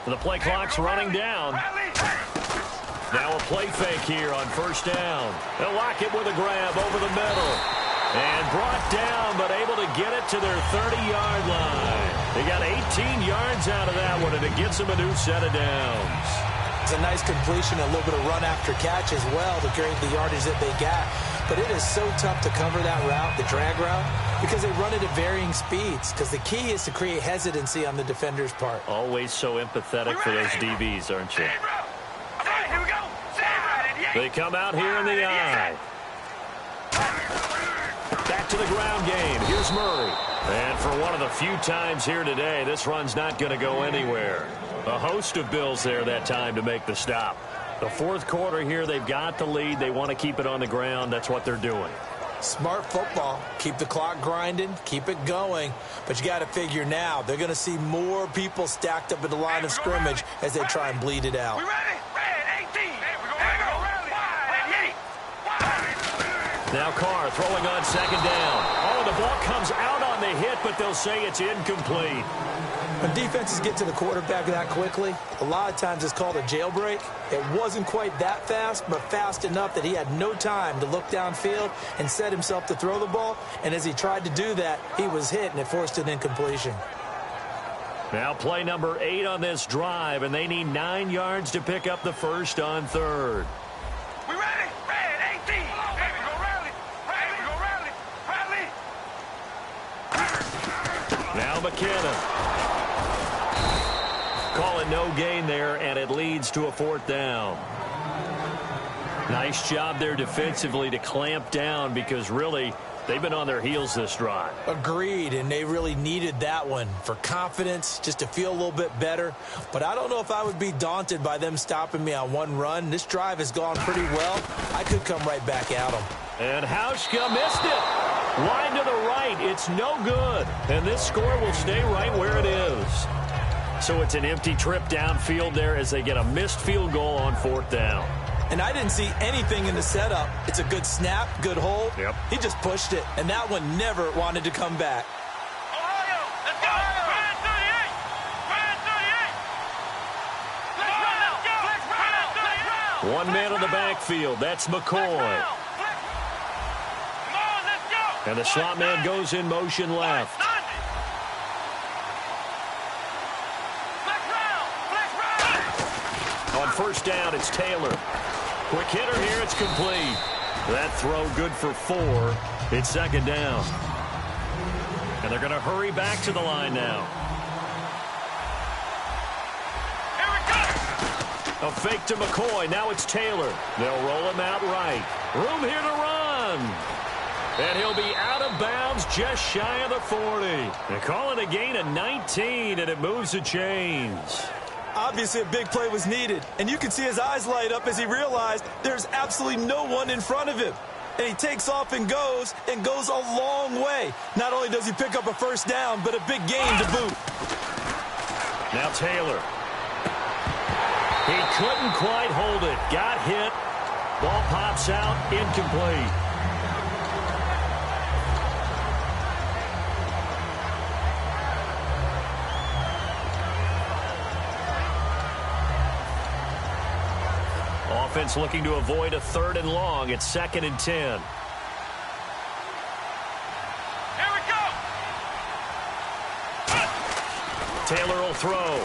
The play clock's running down. Now a play fake here on first down. They'll lock it with a grab over the middle. And brought down, but able to get it to their 30-yard line. They got 18 yards out of that one, and it gets them a new set of downs. It's a nice completion, a little bit of run after catch as well to create the yardage that they got. But it is so tough to cover that route, the drag route, because they run it at varying speeds. Because the key is to create hesitancy on the defender's part. Always so empathetic for those DBs, aren't you? They come out here in the eye. Back to the ground game. Here's Murray. And for one of the few times here today, this run's not going to go anywhere. A host of Bills there that time to make the stop. The fourth quarter here, they've got the lead. They want to keep it on the ground. That's what they're doing. Smart football. Keep the clock grinding. Keep it going. But you got to figure now, they're going to see more people stacked up at the line of scrimmage as they try and bleed it out. Now Carr throwing on second down. Oh, the ball comes out on the hit, but they'll say it's incomplete. When defenses get to the quarterback that quickly, a lot of times it's called a jailbreak. It wasn't quite that fast, but fast enough that he had no time to look downfield and set himself to throw the ball. And as he tried to do that, he was hit, and it forced an incompletion. Now play number 8 on this drive, and they need 9 yards to pick up the first on third. We ready? Red 18. Hey, we go rally. Hey, we go rally. Now McKinnon. Call it no gain there, and it leads to a fourth down. Nice job there defensively to clamp down because really they've been on their heels this drive. Agreed, and they really needed that one for confidence, just to feel a little bit better. But I don't know if I would be daunted by them stopping me on one run. This drive has gone pretty well. I could come right back at them. And Hauschka missed it. Line to the right. It's no good. And this score will stay right where it is. So it's an empty trip downfield there as they get a missed field goal on fourth down. And I didn't see anything in the setup. It's a good snap, good hold. Yep. He just pushed it, and that one never wanted to come back. Ohio, let's go. Red 38. Red 38. Let's run. One man in the backfield. That's McCoy. And the slot man goes in motion left. On first down, it's Taylor. Quick hitter here, it's complete. That throw good for 4. It's second down. And they're going to hurry back to the line now. A fake to McCoy. Now it's Taylor. They'll roll him out right. Room here to run. And he'll be out of bounds just shy of the 40. They call it a gain of 19, and it moves the chains. Obviously, a big play was needed, and you can see his eyes light up as he realized there's absolutely no one in front of him. And he takes off and goes a long way. Not only does he pick up a first down, but a big gain to boot. Now Taylor. He couldn't quite hold it. Got hit. Ball pops out. Incomplete. Offense looking to avoid a 3rd and long. It's 2nd and 10. Here we go. Taylor will throw.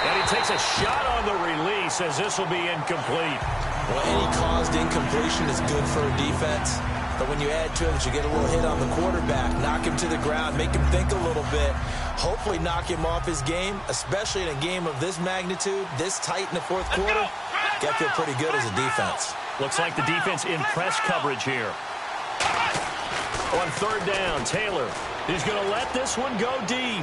And he takes a shot on the release as this will be incomplete. Well, any caused incompletion is good for a defense. But when you add to it that you get a little hit on the quarterback, knock him to the ground, make him think a little bit, hopefully knock him off his game, especially in a game of this magnitude, this tight in the fourth quarter, got to feel pretty good as a defense. Looks like the defense in press coverage here. On 3rd down, Taylor is going to let this one go deep.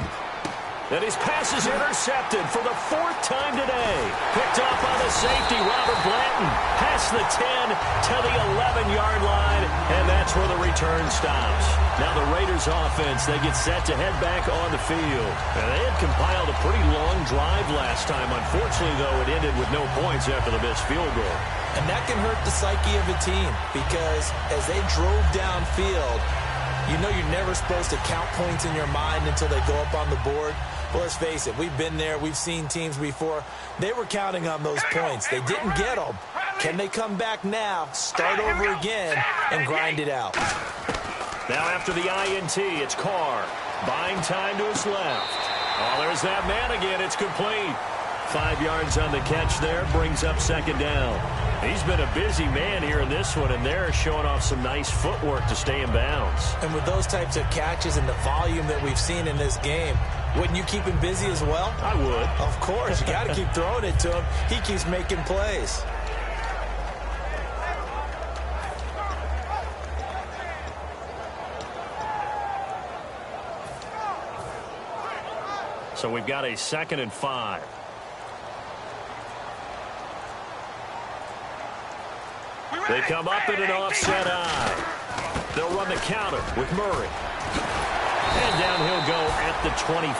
And his pass is intercepted for the 4th time today. Picked off by the safety, Robert Blanton. Past the 10 to the 11-yard line, and that's where the return stops. Now the Raiders offense, they get set to head back on the field. And they had compiled a pretty long drive last time. Unfortunately, though, it ended with no points after the missed field goal. And that can hurt the psyche of a team because as they drove downfield, you know you're never supposed to count points in your mind until they go up on the board. Well, let's face it, we've been there. We've seen teams before. They were counting on those points. They didn't get them. Can they come back now, start over again, and grind it out? Now after the INT, it's Carr. Buying time to his left. Oh, there's that man again. It's complete. 5 yards on the catch there. Brings up second down. He's been a busy man here in this one, and they're showing off some nice footwork to stay in bounds. And with those types of catches and the volume that we've seen in this game, wouldn't you keep him busy as well? I would. Of course. You got to keep throwing it to him. He keeps making plays. So we've got a 2nd and 5. They come up in an offset eye. They'll run the counter with Murray. And down he'll go at the 25.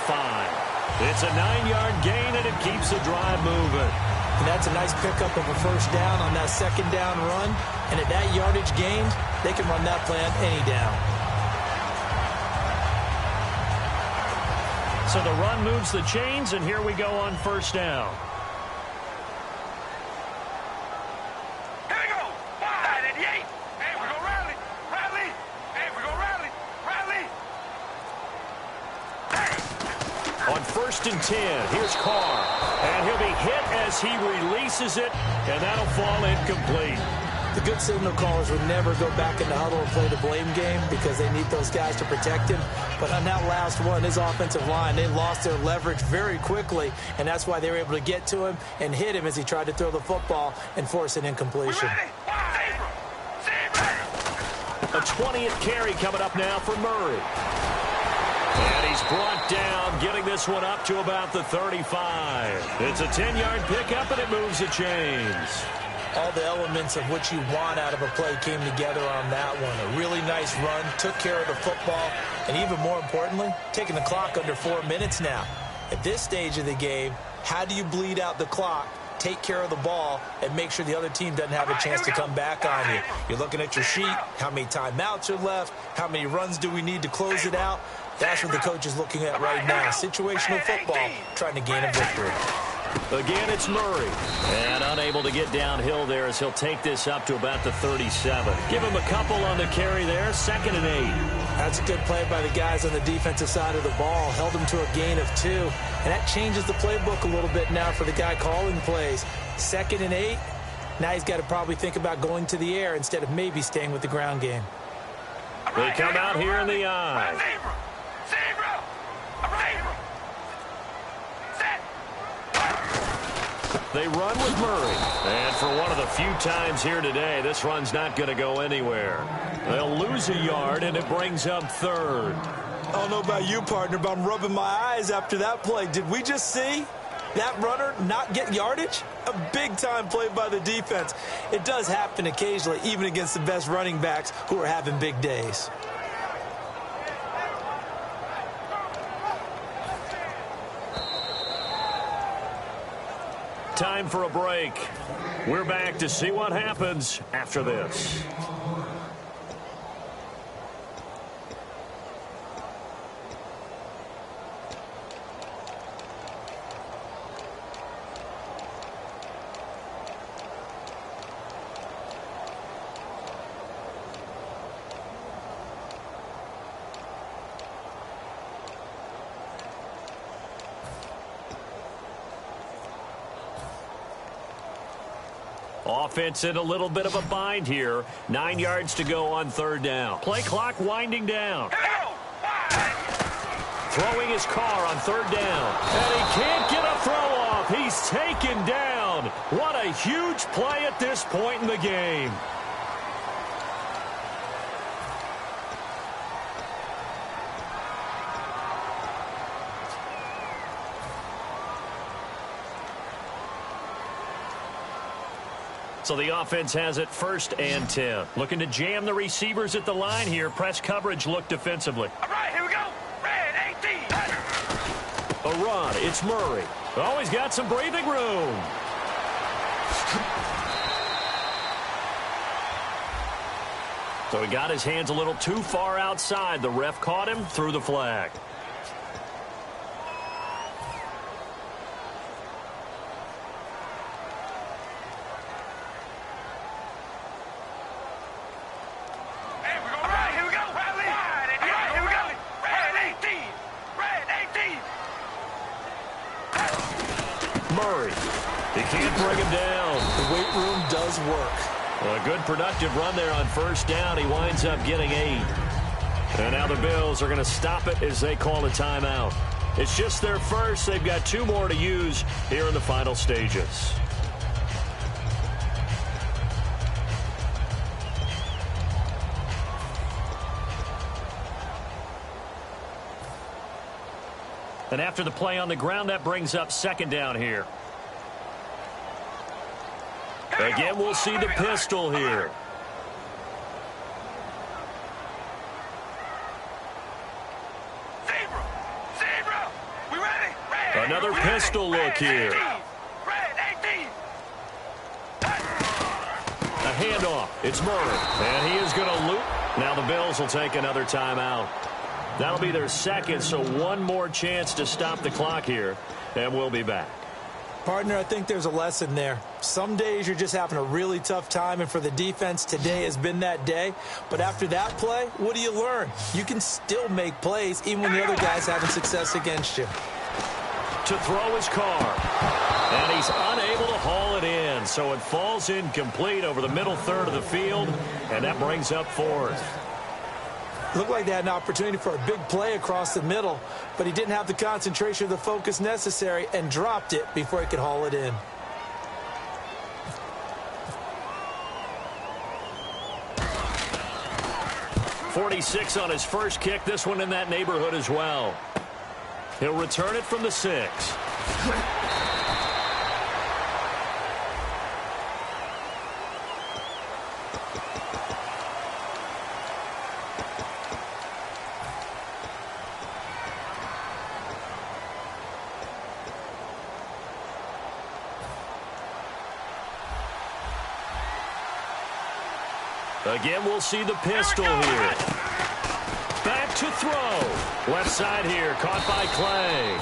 It's a 9-yard gain, and it keeps the drive moving. And that's a nice pickup of a first down on that second down run. And at that yardage gained, they can run that play on any down. So the run moves the chains, and here we go on first down. Here we go. 5 88. Hey, we're going to rally. Rally. Hey, we're going to rally. Rally. Hey. On 1st and 10, here's Carr. And he'll be hit as he releases it, and that'll fall incomplete. The good signal callers would never go back in the huddle and play the blame game because they need those guys to protect him. But on that last one, his offensive line, they lost their leverage very quickly, and that's why they were able to get to him and hit him as he tried to throw the football and force an incompletion. A 20th carry coming up now for Murray. And he's brought down, getting this one up to about the 35. It's a 10-yard pickup, and it moves the chains. All the elements of what you want out of a play came together on that one. A really nice run, took care of the football, and even more importantly, taking the clock under 4 minutes now. At this stage of the game, how do you bleed out the clock, take care of the ball, and make sure the other team doesn't have a chance to come back on you? You're looking at your sheet, how many timeouts are left, how many runs do we need to close it out? That's what the coach is looking at right now. Situational football, trying to gain a victory. Again, it's Murray. And unable to get downhill there as he'll take this up to about the 37. Give him a couple on the carry there. 2nd and 8. That's a good play by the guys on the defensive side of the ball. Held him to a gain of 2. And that changes the playbook a little bit now for the guy calling plays. 2nd and 8. Now he's got to probably think about going to the air instead of maybe staying with the ground game. They come out here in the eye. They run with Murray. And for one of the few times here today, this run's not going to go anywhere. They'll lose a yard, and it brings up 3rd. I don't know about you, partner, but I'm rubbing my eyes after that play. Did we just see that runner not get yardage? A big-time play by the defense. It does happen occasionally, even against the best running backs who are having big days. Time for a break. We're back to see what happens after this. Offense in a little bit of a bind here. 9 yards to go on 3rd down. Play clock winding down. Throwing his car on 3rd down. And he can't get a throw off. He's taken down. What a huge play at this point in the game. So the offense has it 1st and 10. Looking to jam the receivers at the line here. Press coverage look defensively. All right, here we go. Red 18. A run. It's Murray. Oh, he's got some breathing room. So he got his hands a little too far outside. The ref caught him, threw the flag. Murray. He can't bring him down. The weight room does work. A good productive run there on first down. He winds up getting 8. And now the Bills are going to stop it as they call a timeout. It's just their first. They've got 2 more to use here in the final stages. And after the play on the ground, that brings up second down here. Again, we'll see the pistol here. Zebra, we ready? Another pistol look here. A handoff. It's Murray. And he is going to loop. Now the Bills will take another timeout. That'll be their second, so one more chance to stop the clock here. And we'll be back. Partner, I think there's a lesson there. Some days you're just having a really tough time, and for the defense, today has been that day. But after that play, what do you learn? You can still make plays even when the other guy's having success against you. To throw his car. And he's unable to haul it in. So it falls incomplete over the middle third of the field, and that brings up 4th. Looked like they had an opportunity for a big play across the middle, but he didn't have the concentration or the focus necessary and dropped it before he could haul it in. .46 on his first kick. This one in that neighborhood as well. He'll return it from the 6. Again, we'll see the pistol here. Back to throw. Left side here, caught by Clay.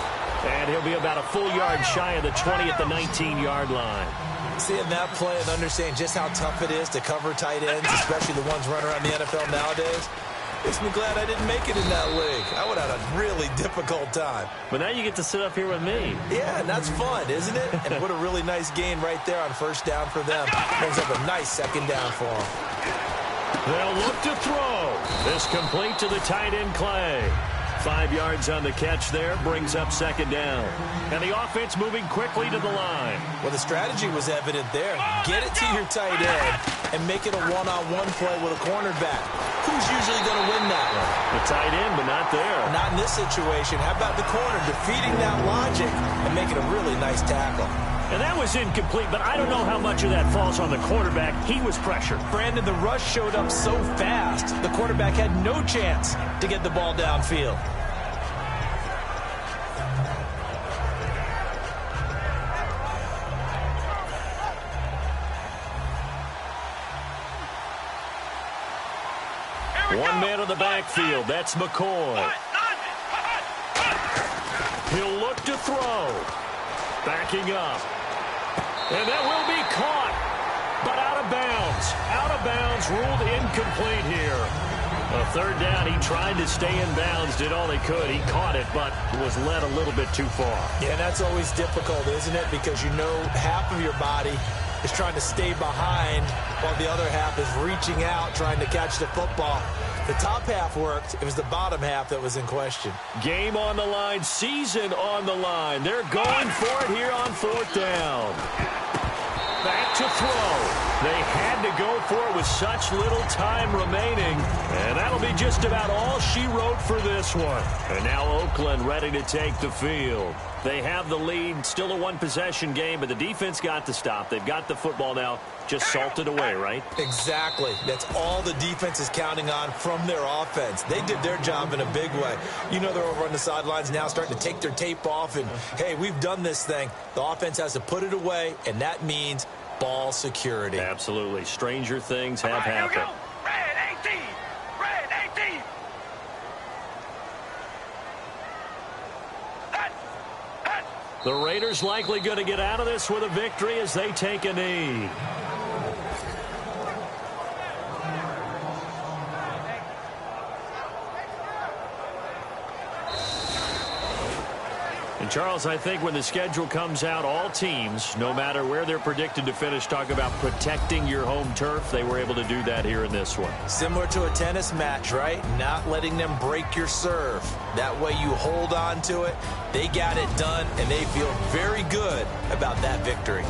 And he'll be about a full yard shy of the 20 at the 19-yard line. Seeing that play and understanding just how tough it is to cover tight ends, especially the ones running around the NFL nowadays, makes me glad I didn't make it in that league. I would have had a really difficult time. But now you get to sit up here with me. Yeah, and that's fun, isn't it? And what a really nice gain right there on first down for them. Brings up a nice second down for them. They'll look to throw. This complete to the tight end, Clay. 5 yards on the catch there, brings up second down. And the offense moving quickly to the line. Well, the strategy was evident there. Get it to your tight end and make it a one-on-one play with a cornerback. Who's usually going to win that one? The tight end, but not there. Not in this situation. How about the corner defeating that logic and making a really nice tackle? And that was incomplete, but I don't know how much of that falls on the quarterback. He was pressured. Brandon, the rush showed up so fast, the quarterback had no chance to get the ball downfield. One man on the backfield. That's McCoy. He'll look to throw. Backing up. And that will be caught, but out of bounds. Out of bounds, ruled incomplete here. A third down, he tried to stay in bounds, did all he could. He caught it, but was led a little bit too far. Yeah, that's always difficult, isn't it? Because you know half of your body is trying to stay behind while the other half is reaching out, trying to catch the football. The top half worked. It was the bottom half that was in question. Game on the line, season on the line. They're going for it here on fourth down. Back to throw. They had to go for it with such little time remaining. And that'll be just about all she wrote for this one. And now Oakland ready to take the field. They have the lead. Still a one-possession game, but the defense got the stop. They've got the football now. Just salted away, right? Exactly. That's all the defense is counting on from their offense. They did their job in a big way. You know they're over on the sidelines now starting to take their tape off and, hey, we've done this thing. The offense has to put it away, and that means ball security. Absolutely. Stranger things have happened. Red 18! Red 18! The Raiders likely going to get out of this with a victory as they take a knee. And Charles, I think when the schedule comes out, all teams, no matter where they're predicted to finish, talk about protecting your home turf. They were able to do that here in this one. Similar to a tennis match, right? Not letting them break your serve. That way you hold on to it. They got it done, and they feel very good about that victory.